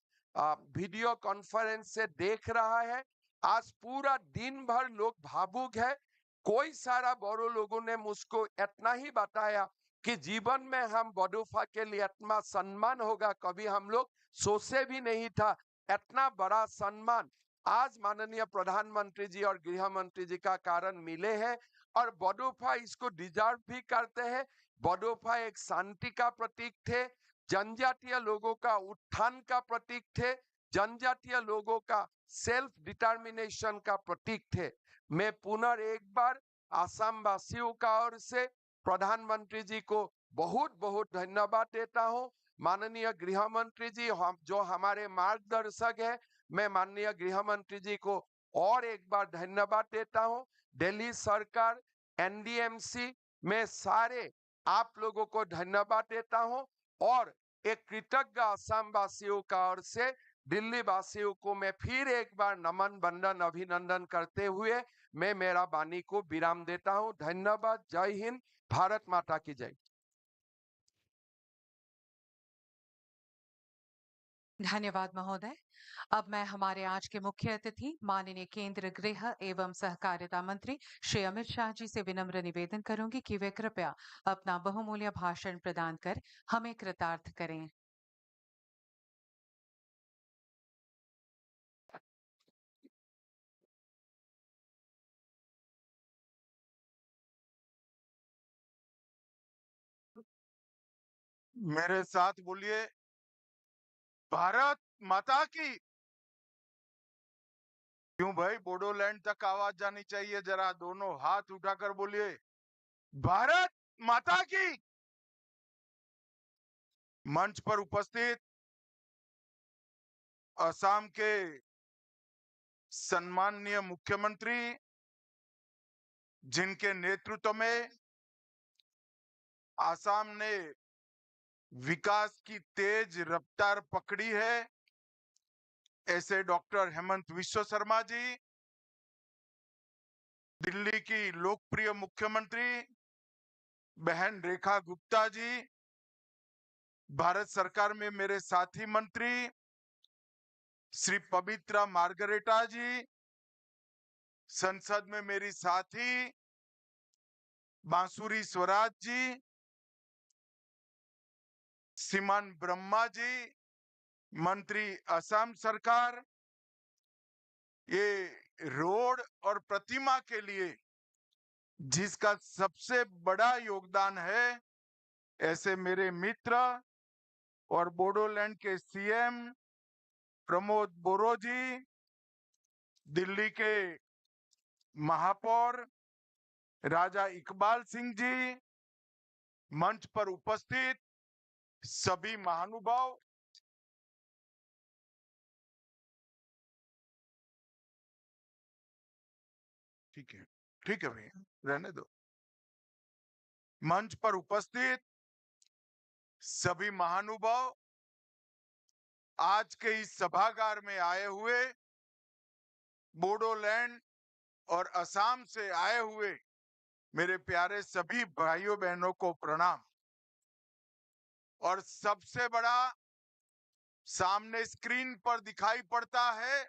वीडियो कॉन्फ्रेंस से देख रहा है। आज पूरा दिन भर लोग भावुक है। कोई सारा बोडो लोगों ने मुझको इतना ही बताया कि जीवन में हम बडुफा के लिए इतना सम्मान होगा, कभी हम लोग सोचे भी नहीं था। इतना बड़ा सम्मान आज माननीय प्रधानमंत्री जी और गृह मंत्री जी का कारण मिले हैं और बडुफा इसको डिजर्व भी करते हैं। बडुफा एक शांति का प्रतीक थे, जनजातीय लोगों का उत्थान का प्रतीक थे, जनजातीय लोगों का सेल्फ डिटर्मिनेशन का प्रतीक थे। मैं पुनः एक बार असम वासियों का ओर से प्रधानमंत्री जी को बहुत बहुत धन्यवाद देता हूं। माननीय गृह मंत्री जी जो हमारे मार्गदर्शक है, मैं माननीय गृह मंत्री जी को और एक बार धन्यवाद देता हूं। दिल्ली सरकार, एनडीएमसी में सारे आप लोगों को धन्यवाद देता हूं और एक कृतज्ञ असम वासियों का ओर से दिल्ली वासियों को मैं फिर एक बार नमन वंदन अभिनंदन करते हुए मैं मेरा वाणी को विराम देता हूं। धन्यवाद। जय हिंद। भारत माता की जय। धन्यवाद महोदय। अब मैं हमारे आज के मुख्य अतिथि माननीय केंद्रीय गृह एवं सहकारिता मंत्री श्री अमित शाह जी से विनम्र निवेदन करूंगी कि वे कृपया अपना बहुमूल्य भाषण प्रदान कर हमें कृतार्थ करें। मेरे साथ बोलिए, भारत माता की। क्यों भाई, बोडोलैंड तक आवाज जानी चाहिए। जरा दोनों हाथ उठाकर बोलिए, भारत माता की। मंच पर उपस्थित असम के सम्माननीय मुख्यमंत्री, जिनके नेतृत्व में असम ने विकास की तेज रफ्तार पकड़ी है, ऐसे डॉक्टर हेमंत विश्व शर्मा जी, दिल्ली की लोकप्रिय मुख्यमंत्री बहन रेखा गुप्ता जी, भारत सरकार में मेरे साथी मंत्री श्री पवित्रा मार्गरेटा जी, संसद में मेरी साथी बांसुरी स्वराज जी, सीमान ब्रह्मा जी, मंत्री असम सरकार, ये रोड और प्रतिमा के लिए जिसका सबसे बड़ा योगदान है, ऐसे मेरे मित्र और बोडोलैंड के सीएम प्रमोद बोरो जी, दिल्ली के महापौर राजा इकबाल सिंह जी, मंच पर उपस्थित सभी महानुभाव, ठीक है भैया, रहने दो। मंच पर उपस्थित सभी महानुभाव, आज के इस सभागार में आए हुए बोडोलैंड और असम से आए हुए मेरे प्यारे सभी भाइयों बहनों को प्रणाम। और सबसे बड़ा सामने स्क्रीन पर दिखाई पड़ता है,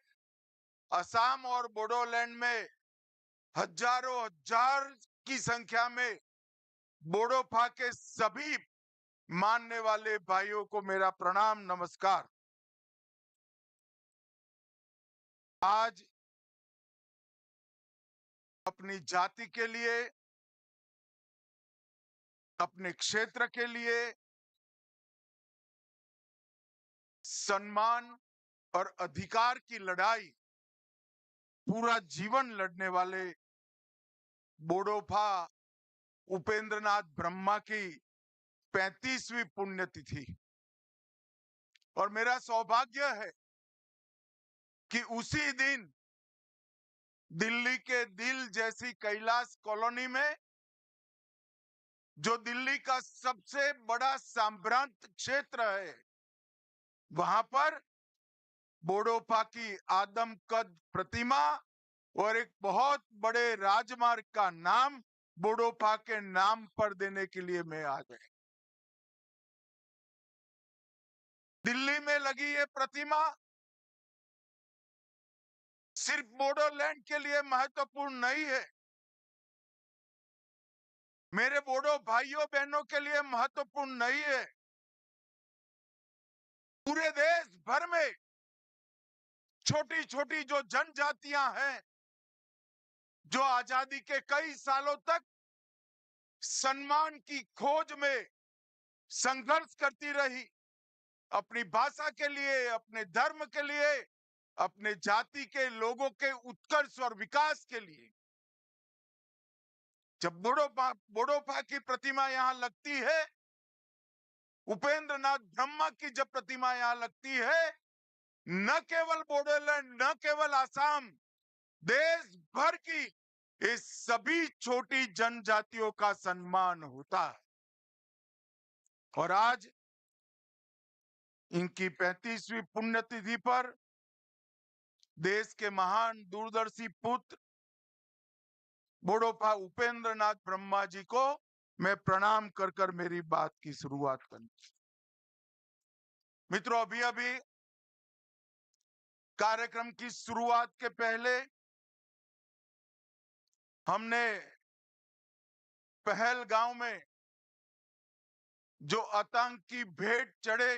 असम और बोडोलैंड में हजारों हजार की संख्या में बोडोफा के सभी मानने वाले भाइयों को मेरा प्रणाम नमस्कार। आज अपनी जाति के लिए, अपने क्षेत्र के लिए सम्मान और अधिकार की लड़ाई पूरा जीवन लड़ने वाले बोडोफा उपेंद्रनाथ ब्रह्मा की 35वीं पुण्यतिथि, और मेरा सौभाग्य है कि उसी दिन दिल्ली के दिल जैसी कैलाश कॉलोनी में, जो दिल्ली का सबसे बड़ा संभ्रांत क्षेत्र है, वहां पर बोडोफा की आदमकद प्रतिमा और एक बहुत बड़े राजमार्ग का नाम बोडोफा के नाम पर देने के लिए मैं आ गया। दिल्ली में लगी ये प्रतिमा सिर्फ बोडोलैंड के लिए महत्वपूर्ण नहीं है, मेरे बोडो भाइयों बहनों के लिए महत्वपूर्ण नहीं है। पूरे देश भर में छोटी छोटी जो जनजातियां हैं, जो आजादी के कई सालों तक सम्मान की खोज में संघर्ष करती रही, अपनी भाषा के लिए, अपने धर्म के लिए, अपने जाति के लोगों के उत्कर्ष और विकास के लिए, जब बोडोफा की प्रतिमा यहां लगती है, उपेंद्रनाथ ब्रह्मा की जब प्रतिमा यहां लगती है, न केवल बोडोलैंड, न केवल असम, देश भर की इस सभी छोटी जनजातियों का सम्मान होता है। और आज इनकी 35वीं पुण्यतिथि पर देश के महान दूरदर्शी पुत्र बोडोफा उपेंद्र नाथ ब्रह्मा जी को मैं प्रणाम कर कर मेरी बात की शुरुआत करूं। मित्रों, अभी अभी कार्यक्रम की शुरुआत के पहले हमने पहलगांव में जो आतंक की भेंट चढ़े,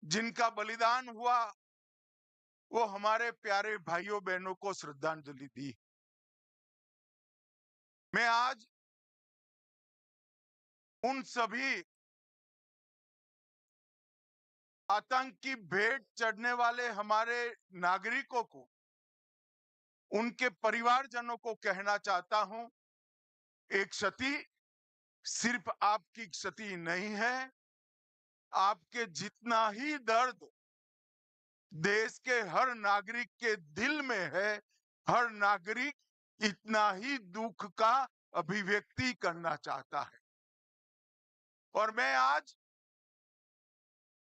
जिनका बलिदान हुआ, वो हमारे प्यारे भाइयों बहनों को श्रद्धांजलि दी। मैं आज उन सभी आतंक की भेंट चढ़ने वाले हमारे नागरिकों को, उनके परिवारजनों को कहना चाहता हूं, एक क्षति सिर्फ आपकी क्षति नहीं है, आपके जितना ही दर्द देश के हर नागरिक के दिल में है, हर नागरिक इतना ही दुख का अभिव्यक्ति करना चाहता है। और मैं आज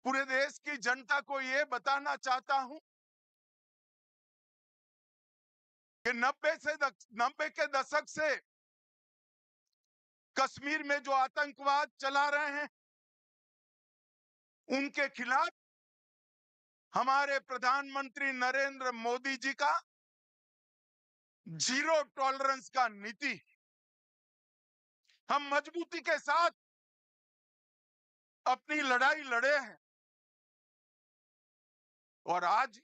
पूरे देश की जनता को यह बताना चाहता हूं कि 90 के दशक से कश्मीर में जो आतंकवाद चला रहे हैं, उनके खिलाफ हमारे प्रधानमंत्री नरेंद्र मोदी जी का जीरो टॉलरेंस का नीति, हम मजबूती के साथ अपनी लड़ाई लड़े हैं। और आज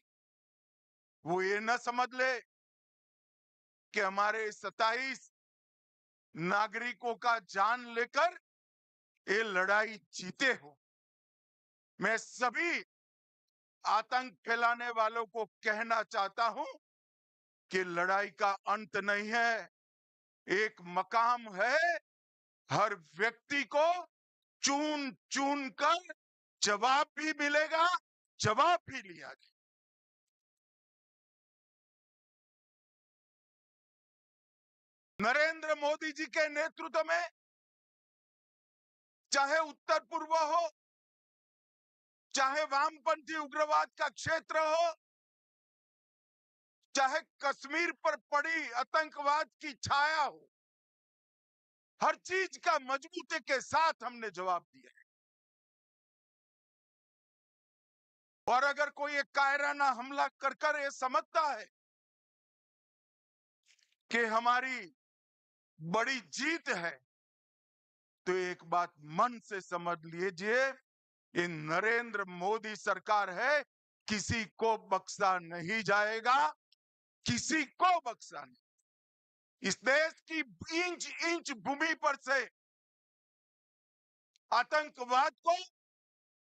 वो ये न समझ ले कि हमारे 27 नागरिकों का जान लेकर ये लड़ाई जीते हो। मैं सभी आतंक फैलाने वालों को कहना चाहता हूं कि लड़ाई का अंत नहीं है, एक मकाम है। हर व्यक्ति को चुन चुन कर जवाब भी मिलेगा, जवाब भी लिया जाएगा। नरेंद्र मोदी जी के नेतृत्व में चाहे उत्तर पूर्व हो, चाहे वामपंथी उग्रवाद का क्षेत्र हो, चाहे कश्मीर पर पड़ी आतंकवाद की छाया हो, हर चीज का मजबूती के साथ हमने जवाब दिया है। और अगर कोई एक कायराना हमला कर कर ये समझता है कि हमारी बड़ी जीत है, तो एक बात मन से समझ लीजिए, ये नरेंद्र मोदी सरकार है, किसी को बख्शा नहीं जाएगा, किसी को बख्शा नहीं। इस देश की इंच इंच भूमि पर से आतंकवाद को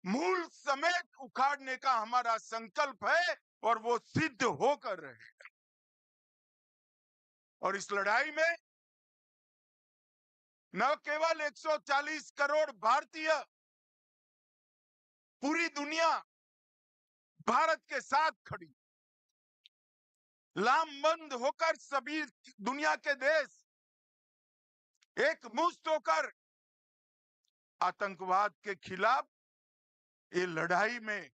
मूल समेत उखाड़ने का हमारा संकल्प है और वो सिद्ध होकर रहेगा। और इस लड़ाई में न केवल 140 करोड़ भारतीय, पूरी दुनिया भारत के साथ खड़ी, लामबंद होकर सभी दुनिया के देश एक मुश्त होकर आतंकवाद के खिलाफ ये लड़ाई में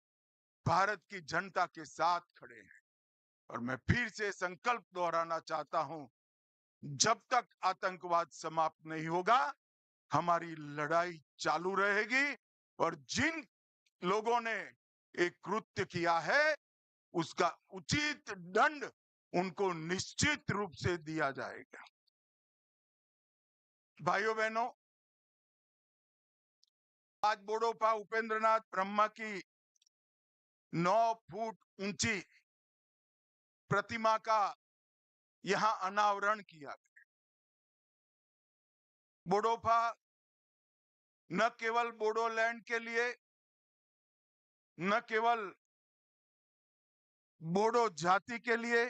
भारत की जनता के साथ खड़े हैं। और मैं फिर से संकल्प दोहराना चाहता हूं, जब तक आतंकवाद समाप्त नहीं होगा, हमारी लड़ाई चालू रहेगी। और जिन लोगों ने एक कृत्य किया है, उसका उचित दंड उनको निश्चित रूप से दिया जाएगा। भाइयों बहनों, आज बोडोफा उपेंद्र नाथ ब्रह्मा की 9 फुट ऊंची प्रतिमा का यहां अनावरण किया गया। बोडोफा न केवल बोडोलैंड के लिए, न केवल बोडो जाति के लिए,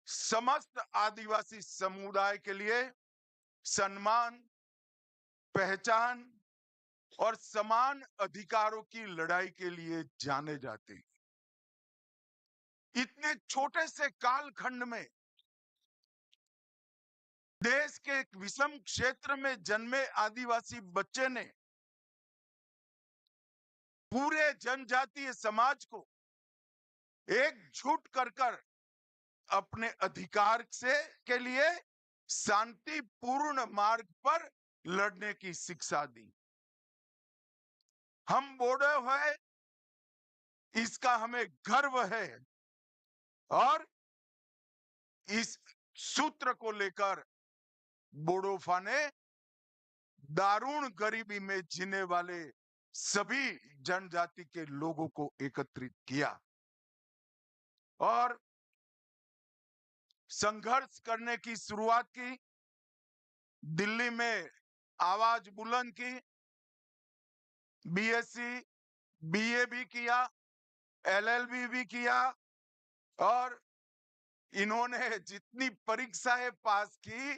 समस्त आदिवासी समुदाय के लिए सम्मान, पहचान और समान अधिकारों की लड़ाई के लिए जाने जाते हैं। इतने छोटे से कालखंड में देश के एक विषम क्षेत्र में जन्मे आदिवासी बच्चे ने पूरे जनजातीय समाज को एकजुट कर अपने अधिकार से के लिए शांतिपूर्ण मार्ग पर लड़ने की शिक्षा दी। हम बोडो है, इसका हमें गर्व है और इस सूत्र को लेकर बोडोफा ने दारुण गरीबी में जीने वाले सभी जनजाति के लोगों को एकत्रित किया और संघर्ष करने की शुरुआत की। दिल्ली में आवाज बुलंद की, बीएससी, बीए भी किया, एलएलबी भी किया और इन्होंने जितनी परीक्षाएं पास की,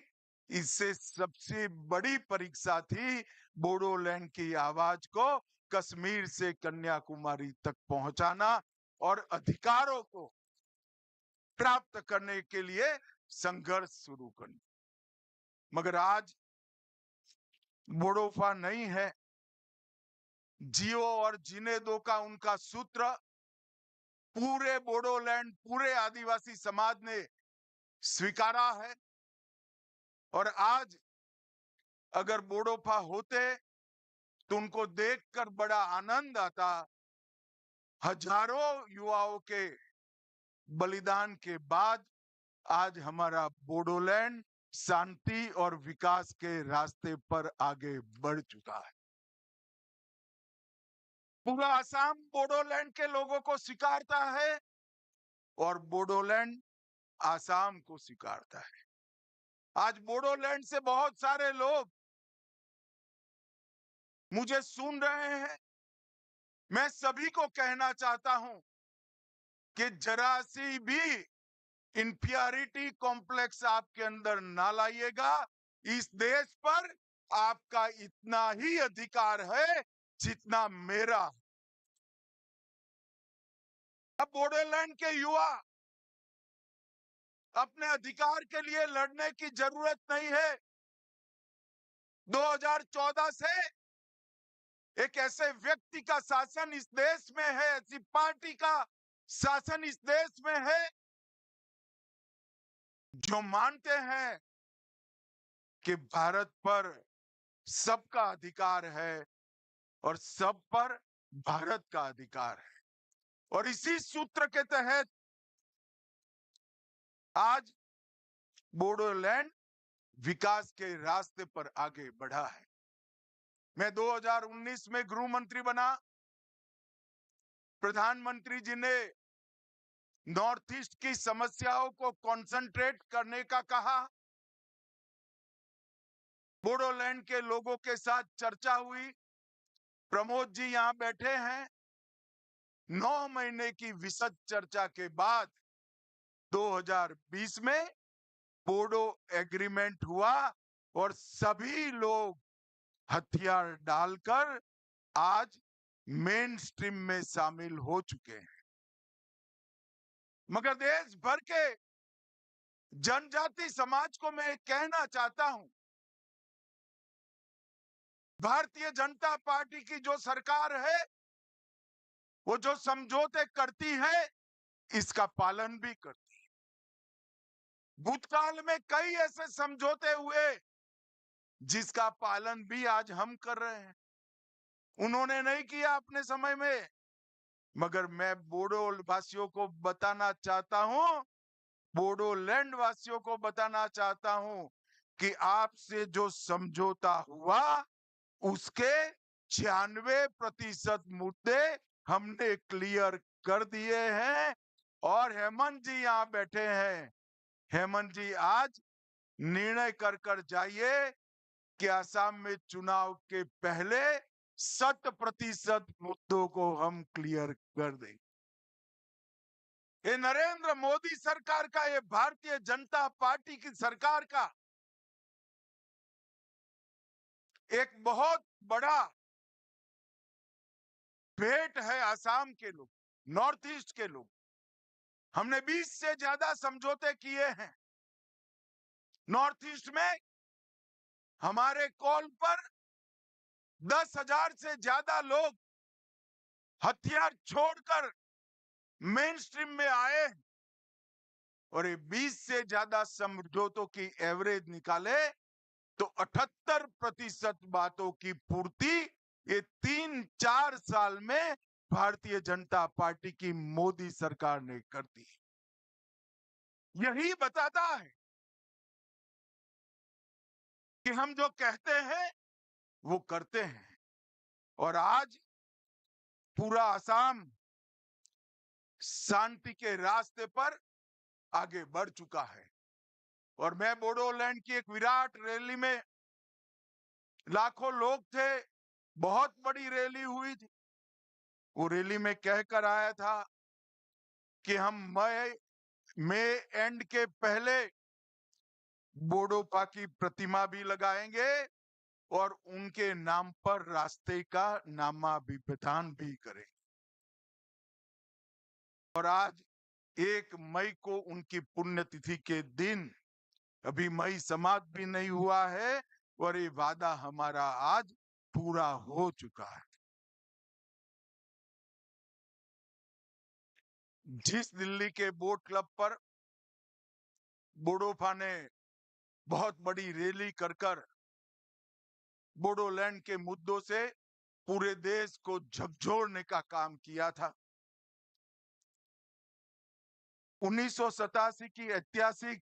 इससे सबसे बड़ी परीक्षा थी बोडोलैंड की आवाज को कश्मीर से कन्याकुमारी तक पहुंचाना और अधिकारों को प्राप्त करने के लिए संघर्ष शुरू करना। मगर आज बोडोफा नहीं है, जियो और जीने दो का उनका सूत्र पूरे बोडोलैंड, पूरे आदिवासी समाज ने स्वीकारा है और आज अगर बोडोफा होते तो उनको देखकर बड़ा आनंद आता। हजारों युवाओं के बलिदान के बाद आज हमारा बोडोलैंड शांति और विकास के रास्ते पर आगे बढ़ चुका है। पूरा असम बोडोलैंड के लोगों को स्वीकारता है और बोडोलैंड असम को स्वीकारता है। आज बोडोलैंड से बहुत सारे लोग मुझे सुन रहे हैं। मैं सभी को कहना चाहता हूं कि जरा सी भी इंफीरियरिटी कॉम्प्लेक्स आपके अंदर ना लाइएगा। इस देश पर आपका इतना ही अधिकार है जितना मेरा। अब बोडोलैंड के युवा अपने अधिकार के लिए लड़ने की जरूरत नहीं है। 2014 से एक ऐसे व्यक्ति का शासन इस देश में है, ऐसी पार्टी का शासन इस देश में है जो मानते हैं कि भारत पर सबका अधिकार है और सब पर भारत का अधिकार है। और इसी सूत्र के तहत आज बोडोलैंड विकास के रास्ते पर आगे बढ़ा है। मैं 2019 में गृह मंत्री बना। प्रधानमंत्री जी ने नॉर्थ ईस्ट की समस्याओं को कंसंट्रेट करने का कहा। बोडोलैंड के लोगों के साथ चर्चा हुई। प्रमोद जी यहां बैठे हैं। 9 महीने की विशद चर्चा के बाद 2020 में बोडो एग्रीमेंट हुआ और सभी लोग हथियार डालकर आज मेन स्ट्रीम में शामिल हो चुके हैं। मगर देश भर के जनजाति समाज को मैं कहना चाहता हूं, भारतीय जनता पार्टी की जो सरकार है वो जो समझौते करती है इसका पालन भी करती है। भूतकाल में कई ऐसे समझौते हुए जिसका पालन भी आज हम कर रहे हैं। उन्होंने नहीं किया अपने समय में, मगर मैं बोडो वासियों को बताना चाहता हूं, बोडोलैंड वासियों को बताना चाहता हूं कि आपसे जो समझौता हुआ उसके 96% मुद्दे हमने क्लियर कर दिए हैं। और हेमंत जी यहां बैठे हैं। हेमंत जी आज निर्णय कर जाइए कि असम में चुनाव के पहले 100% मुद्दों को हम क्लियर कर देंगे। ये नरेंद्र मोदी सरकार का, ये भारतीय जनता पार्टी की सरकार का एक बहुत बड़ा भेंट है असम के लोग, नॉर्थ ईस्ट के लोग। हमने 20 से ज्यादा समझौते किए हैं नॉर्थ ईस्ट में हमारे कॉल पर 10,000 से ज्यादा लोग हथियार छोड़कर मेन स्ट्रीम में आए और ये 20 से ज्यादा समझौतों की एवरेज निकाले तो 78% बातों की पूर्ति ये 3-4 साल में भारतीय जनता पार्टी की मोदी सरकार ने कर दी। यही बताता है कि हम जो कहते हैं वो करते हैं। और आज पूरा असम शांति के रास्ते पर आगे बढ़ चुका है। और मैं बोडोलैंड की एक विराट रैली में, लाखों लोग थे, बहुत बड़ी रैली हुई थी, वो रैली में कहकर आया था कि हम मई एंड के पहले बोडोपा की प्रतिमा भी लगाएंगे और उनके नाम पर रास्ते का नामाभिधान भी करेंगे। और आज 1 मई को उनकी पुण्यतिथि के दिन, अभी मई समाप्त भी नहीं हुआ है और ये वादा हमारा आज पूरा हो चुका है। जिस दिल्ली के बोट क्लब पर बोडोपा ने बहुत बड़ी रैली कर बोडोलैंड के मुद्दों से पूरे देश को झकझोरने का काम किया था, 1987 की ऐतिहासिक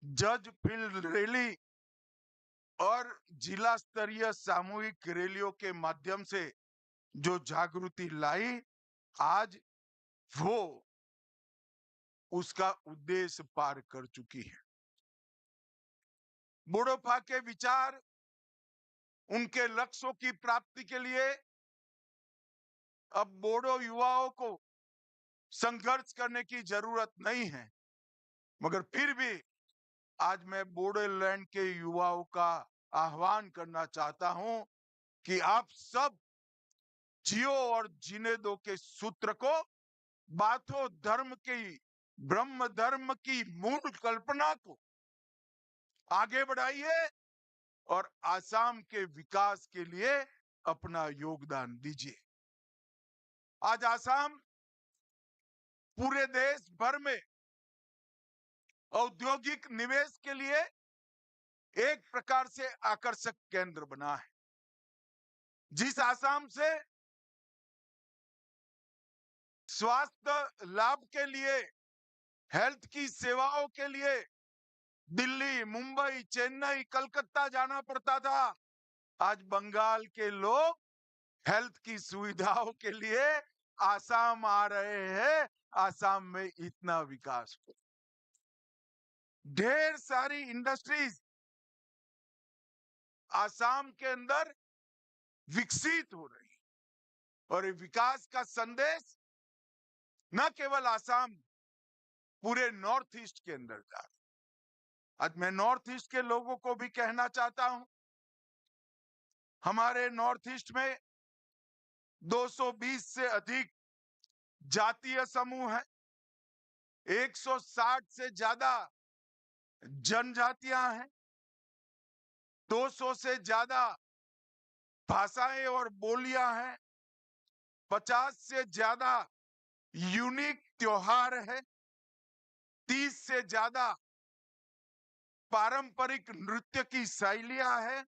जज फील्ड रैली और जिला स्तरीय सामूहिक रैलियों के माध्यम से जो जागृति लाई, आज वो उसका उद्देश्य पार कर चुकी है। बोडोपा के विचार, उनके लक्ष्यों की प्राप्ति के लिए अब बोडो युवाओं को संघर्ष करने की जरूरत नहीं है। मगर फिर भी आज मैं बोडोलैंड के युवाओं का आह्वान करना चाहता हूं कि आप सब जियो और जीने दो के सूत्र को, बाथो धर्म की, ब्रह्म धर्म की मूल कल्पना को आगे बढ़ाइए और आसाम के विकास के लिए अपना योगदान दीजिए। आज आसाम पूरे देश भर में औद्योगिक निवेश के लिए एक प्रकार से आकर्षक केंद्र बना है। जिस आसाम से स्वास्थ्य लाभ के लिए, हेल्थ की सेवाओं के लिए दिल्ली, मुंबई, चेन्नई, कलकत्ता जाना पड़ता था, आज बंगाल के लोग हेल्थ की सुविधाओं के लिए आसाम आ रहे हैं। आसाम में इतना विकास हो, ढेर सारी इंडस्ट्रीज आसाम के अंदर विकसित हो रही, और ये विकास का संदेश न केवल आसाम, पूरे नॉर्थ ईस्ट के अंदर जा रहा है। आज मैं नॉर्थ ईस्ट के लोगों को भी कहना चाहता हूं, हमारे नॉर्थ ईस्ट में 220 से अधिक जातीय समूह हैं, 160 से ज्यादा जनजातियां हैं, 200 से ज्यादा भाषाएं और बोलियां हैं, 50 से ज्यादा यूनिक त्योहार है, 30 से ज्यादा पारंपरिक नृत्य की शैलियां हैं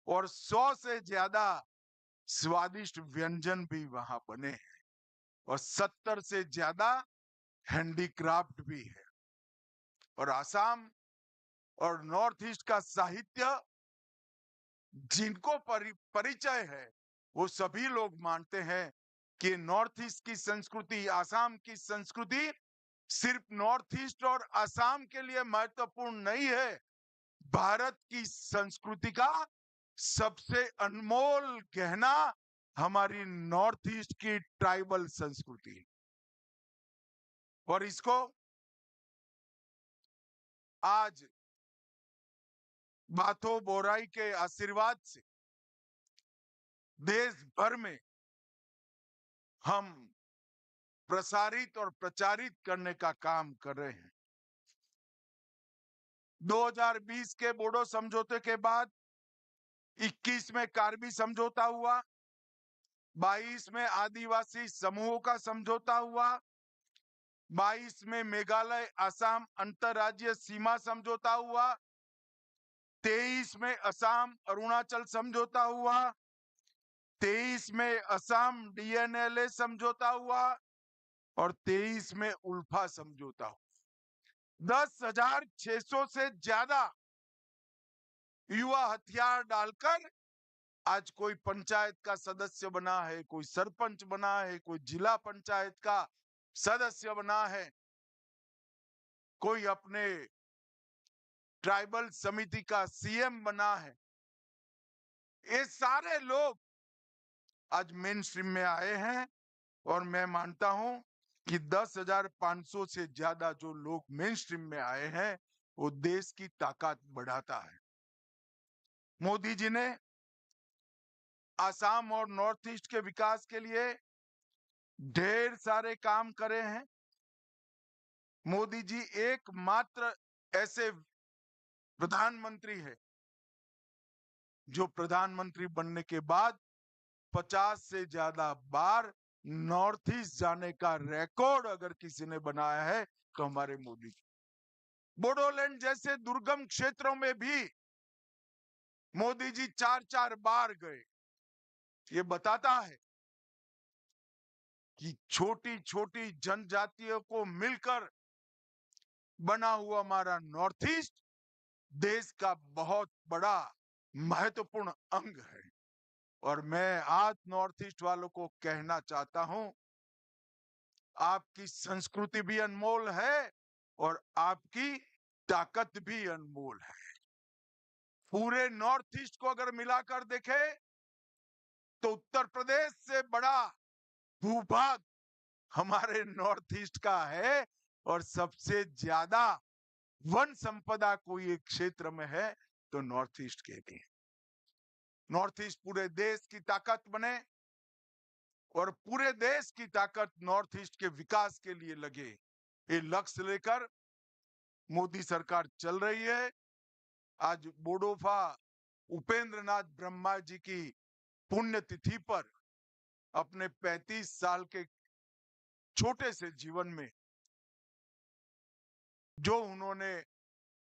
और 100 से ज्यादा स्वादिष्ट व्यंजन भी वहां बने हैं और 70 से ज्यादा हैंडीक्राफ्ट भी है। और आसाम और नॉर्थ ईस्ट का साहित्य जिनको परिचय है, वो सभी लोग मानते हैं कि नॉर्थ ईस्ट की संस्कृति, आसाम की संस्कृति सिर्फ नॉर्थ ईस्ट और आसाम के लिए महत्वपूर्ण नहीं है, भारत की संस्कृति का सबसे अनमोल गहना हमारी नॉर्थ ईस्ट की ट्राइबल संस्कृति। और इसको आज बाथो बोराई के आशीर्वाद से देश भर में हम प्रसारित और प्रचारित करने का काम कर रहे हैं। 2020 के बोडो समझौते के बाद 21 में कार्बी समझौता हुआ, 22 में आदिवासी समूहों का समझौता हुआ, 22 में मेघालय असम अंतरराज्यीय सीमा समझौता हुआ, 23 में असम अरुणाचल समझौता हुआ, 23 में असम डीएनएलए समझौता हुआ और 23 में उल्फा समझौता हुआ। 10,600 से ज्यादा युवा हथियार डालकर आज कोई पंचायत का सदस्य बना है, कोई सरपंच बना है, कोई जिला पंचायत का सदस्य बना है, कोई अपने ट्राइबल समिति का सीएम बना है। ये सारे लोग आज मेन स्ट्रीम में आए हैं और मैं मानता हूं कि 10,500 से ज्यादा जो लोग मेन स्ट्रीम में आए हैं वो देश की ताकत बढ़ाता है। मोदी जी ने आसाम और नॉर्थ ईस्ट के विकास के लिए ढेर सारे काम करे हैं। मोदी जी एकमात्र ऐसे प्रधानमंत्री है जो प्रधानमंत्री बनने के बाद 50 से ज्यादा बार नॉर्थ ईस्ट जाने का रिकॉर्ड अगर किसी ने बनाया है तो हमारे मोदी जी। बोडोलैंड जैसे दुर्गम क्षेत्रों में भी मोदी जी 4-4 बार गए। ये बताता है कि छोटी छोटी जनजातियों को मिलकर बना हुआ हमारा नॉर्थ ईस्ट देश का बहुत बड़ा महत्वपूर्ण अंग है। और मैं आज नॉर्थ ईस्ट वालों को कहना चाहता हूं, आपकी संस्कृति भी अनमोल है और आपकी ताकत भी अनमोल है। पूरे नॉर्थ ईस्ट को अगर मिलाकर देखे तो उत्तर प्रदेश से बड़ा भूभाग हमारे नॉर्थ ईस्ट का है और सबसे ज्यादा वन संपदा कोई एक क्षेत्र में है तो नॉर्थ ईस्ट के लिए। नॉर्थ ईस्ट पूरे देश की ताकत बने और पूरे देश की ताकत नॉर्थ ईस्ट के विकास के लिए लगे, ये लक्ष्य लेकर मोदी सरकार चल रही है। आज बोडोफा उपेंद्र नाथ ब्रह्मा जी की पुण्यतिथि पर अपने 35 साल के छोटे से जीवन में जो उन्होंने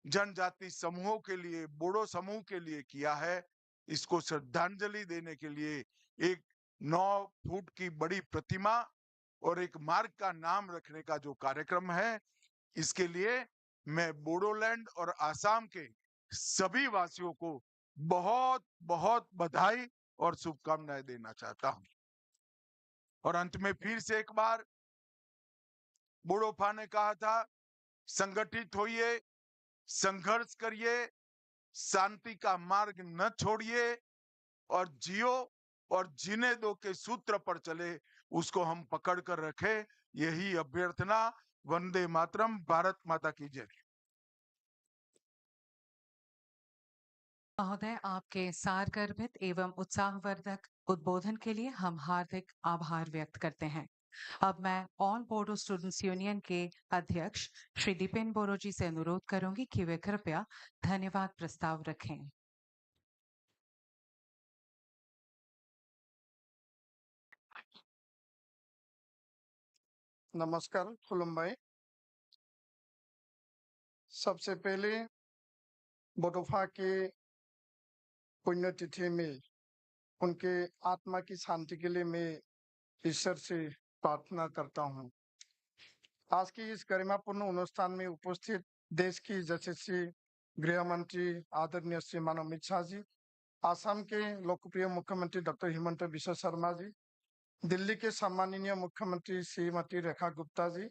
जनजाति समूहों के लिए, बोडो समूह के लिए किया है, इसको श्रद्धांजलि देने के लिए एक 9 फुट की बड़ी प्रतिमा और एक मार्ग का नाम रखने का जो कार्यक्रम है, इसके लिए मैं बोडोलैंड और आसाम के सभी वासियों को बहुत बहुत बधाई और शुभकामनाएं देना चाहता हूं। और अंत में फिर से एक बार बोडोफा ने कहा था, संगठित होइए, संघर्ष करिए, शांति का मार्ग न छोड़िए और जियो और जीने दो के सूत्र पर चले, उसको हम पकड़ कर रखें, यही अभ्यर्थना। वंदे मातरम, भारत माता की जय। महोदय, आपके सारगर्भित एवं उत्साहवर्धक उद्बोधन के लिए हम हार्दिक आभार व्यक्त करते हैं। अब मैं ऑल बोडो स्टूडेंट्स यूनियन के अध्यक्ष श्री दीपेन बोरो जी से अनुरोध करूंगी कि वे कृपया धन्यवाद प्रस्ताव रखें। नमस्कार, खुलुमबाई। सबसे पहले बोडोफा के पुण्यतिथि में उनके आत्मा की शांति के लिए मैं ईश्वर से प्रार्थना करता हूं। आज की इस गरिमापूर्ण अनुष्ठान में उपस्थित देश की यशस्वी गृह मंत्री आदरणीय श्रीमान अमित शाह जी, आसाम के लोकप्रिय मुख्यमंत्री डॉक्टर हिमंत बिश्व शर्मा जी, दिल्ली के सम्माननीय मुख्यमंत्री श्रीमती रेखा गुप्ता जी,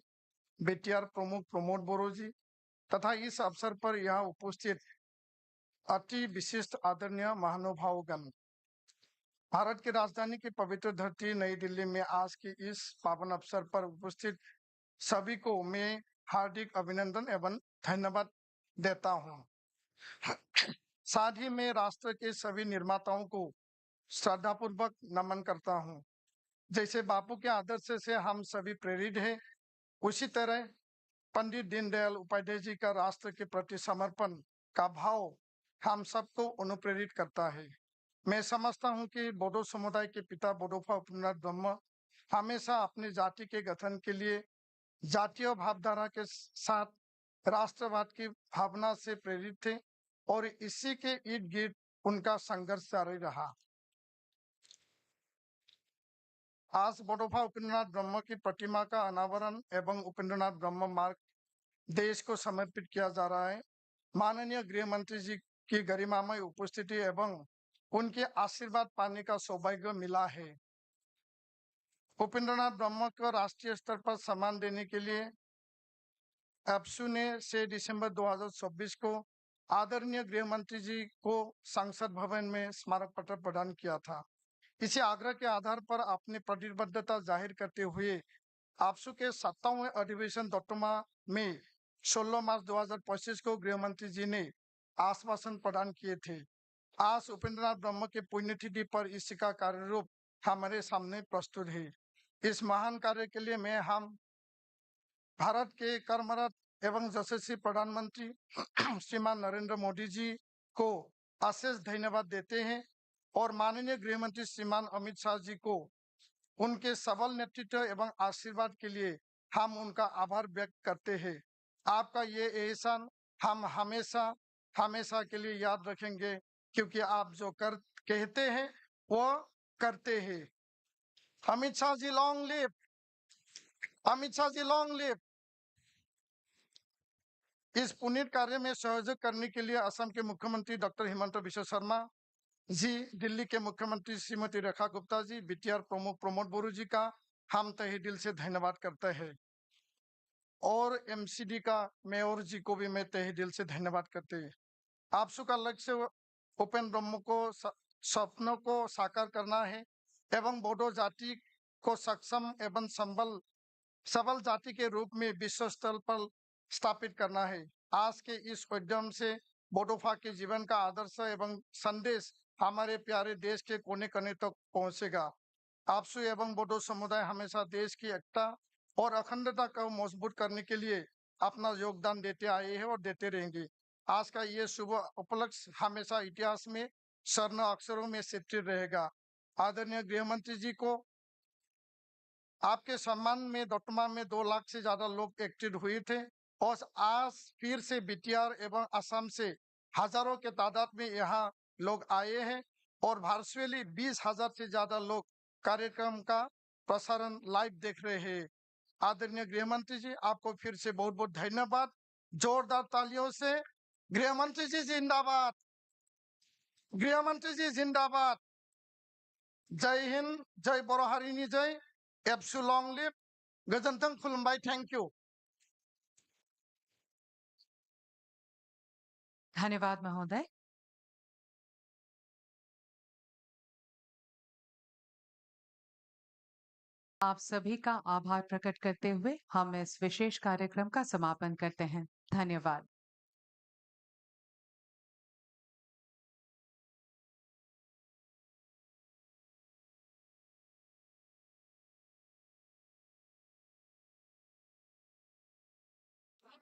बीटीआर प्रमुख प्रमोद बोरो जी तथा इस अवसर पर यहाँ उपस्थित अति विशिष्ट आदरणीय महानुभावगण। भारत की राजधानी की पवित्र धरती नई दिल्ली में आज के इस पावन अवसर पर उपस्थित सभी को मैं हार्दिक अभिनंदन एवं धन्यवाद देता हूं। साथ ही मैं राष्ट्र के सभी निर्माताओं को श्रद्धापूर्वक नमन करता हूं। जैसे बापू के आदर्श से हम सभी प्रेरित हैं, उसी तरह पंडित दीनदयाल उपाध्याय जी का राष्ट्र के प्रति समर्पण का भाव हम सबको अनुप्रेरित करता है। मैं समझता हूं कि बोडो समुदाय के पिता बोडोफा उपेंद्रनाथ ब्रह्म हमेशा अपनी जाति के गठन के लिए जातीय भावधारा के साथ राष्ट्रवाद की भावना से प्रेरित थे और इसी के इर्द गिर्द उनका संघर्ष जारी रहा। आज बोडोफा उपेंद्रनाथ ब्रह्म की प्रतिमा का अनावरण एवं उपेंद्रनाथ ब्रह्म मार्ग देश को समर्पित किया जा रहा है। माननीय गृह मंत्री जी की गरिमामय उपस्थिति एवं उनके आशीर्वाद पाने का सौभाग्य मिला है। उपेंद्रनाथ ब्रह्म को राष्ट्रीय स्तर पर सम्मान देने के लिए एप्सू ने 6 दिसंबर 2024 को आदरणीय गृह मंत्री जी को संसद भवन में स्मारक पत्र प्रदान किया था। इसी आग्रह के आधार पर अपनी प्रतिबद्धता जाहिर करते हुए आपसू के 57वें अधिवेशन दत्तमा में 16 मार्च 2025 को गृह मंत्री जी ने आश्वासन प्रदान किए थे। आज उपेंद्रनाथ ब्रह्म के पुण्यतिथि पर इसका कार्यरूप हमारे सामने प्रस्तुत है। इस महान कार्य के लिए मैं हम भारत के कर्मरत एवं यशस्वी प्रधानमंत्री श्रीमान नरेंद्र मोदी जी को अशेष धन्यवाद देते हैं और माननीय गृह मंत्री श्रीमान अमित शाह जी को उनके सबल नेतृत्व एवं आशीर्वाद के लिए हम उनका आभार व्यक्त करते हैं। आपका ये एहसान हम हमेशा हमेशा के लिए याद रखेंगे, क्योंकि आप जो कहते हैं वो करते हैं। Amit Shah ji long live, Amit Shah ji long live. इस पुनीत कार्य में सहयोग करने के लिए असम के मुख्यमंत्री डॉक्टर हिमंत बिश्व शर्मा जी, दिल्ली के मुख्यमंत्री श्रीमती रेखा गुप्ता जी, बीटीआर प्रमुख प्रमोद बोरू जी का हम तहे दिल से धन्यवाद करते हैं और एमसीडी का मेयर जी को भी मैं तहे दिल से धन्यवाद करते हैं। आप सबका लक्ष्य उपेंद्र ब्रह्म को सपनों को साकार करना है एवं बोडो जाति को सक्षम एवं सबल जाति के रूप में विश्व स्तर पर स्थापित करना है। आज के इस उद्यम से बोडोफा के जीवन का आदर्श एवं संदेश हमारे प्यारे देश के कोने कोने तक पहुंचेगा। आपसू एवं बोडो समुदाय हमेशा देश की एकता और अखंडता को मजबूत करने के लिए अपना योगदान देते आए हैं और देते रहेंगे। आज का ये शुभ उपलक्ष्य हमेशा इतिहास में स्वर्ण अक्षरों में चित्रित रहेगा। आदरणीय गृह मंत्री जी को आपके सम्मान में दत्तमा में 2 लाख से ज्यादा लोग एक्टिव हुए थे और आज फिर से बीटीआर एवं असम से हजारों के तादाद में यहाँ लोग आए हैं और वर्चुअली 20,000 से ज्यादा लोग कार्यक्रम का प्रसारण लाइव देख रहे हैं। आदरणीय गृह मंत्री जी, आपको फिर से बहुत बहुत धन्यवाद। जोरदार तालियों से गृह मंत्री जी जिंदाबाद, गृह मंत्री जी जिंदाबाद। जय हिंद, जय बर हारिनि जय, एब्सु लॉन्ग लिव, गोजोन्थों, खुलुमबाय, थैंक यू। धन्यवाद महोदय। आप सभी का आभार प्रकट करते हुए हम इस विशेष कार्यक्रम का समापन करते हैं। धन्यवाद।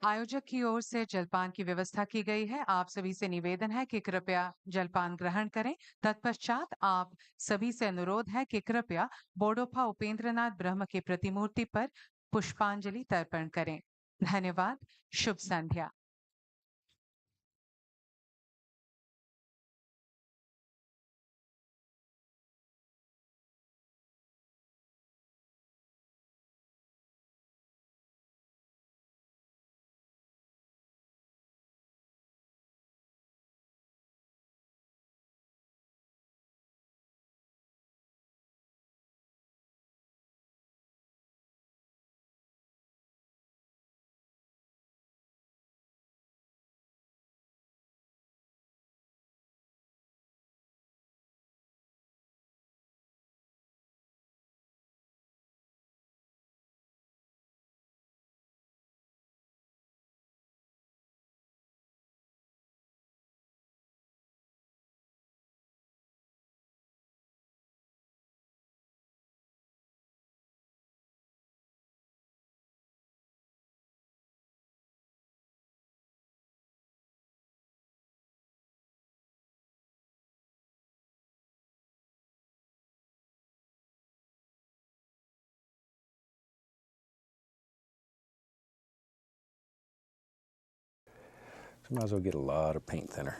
आयोजक की ओर से जलपान की व्यवस्था की गई है। आप सभी से निवेदन है कि कृपया जलपान ग्रहण करें। तत्पश्चात आप सभी से अनुरोध है कि कृपया बोडोफा उपेंद्रनाथ ब्रह्म की प्रतिमूर्ति पर पुष्पांजलि तर्पण करें। धन्यवाद। शुभ संध्या। So might as well get a lot of paint thinner.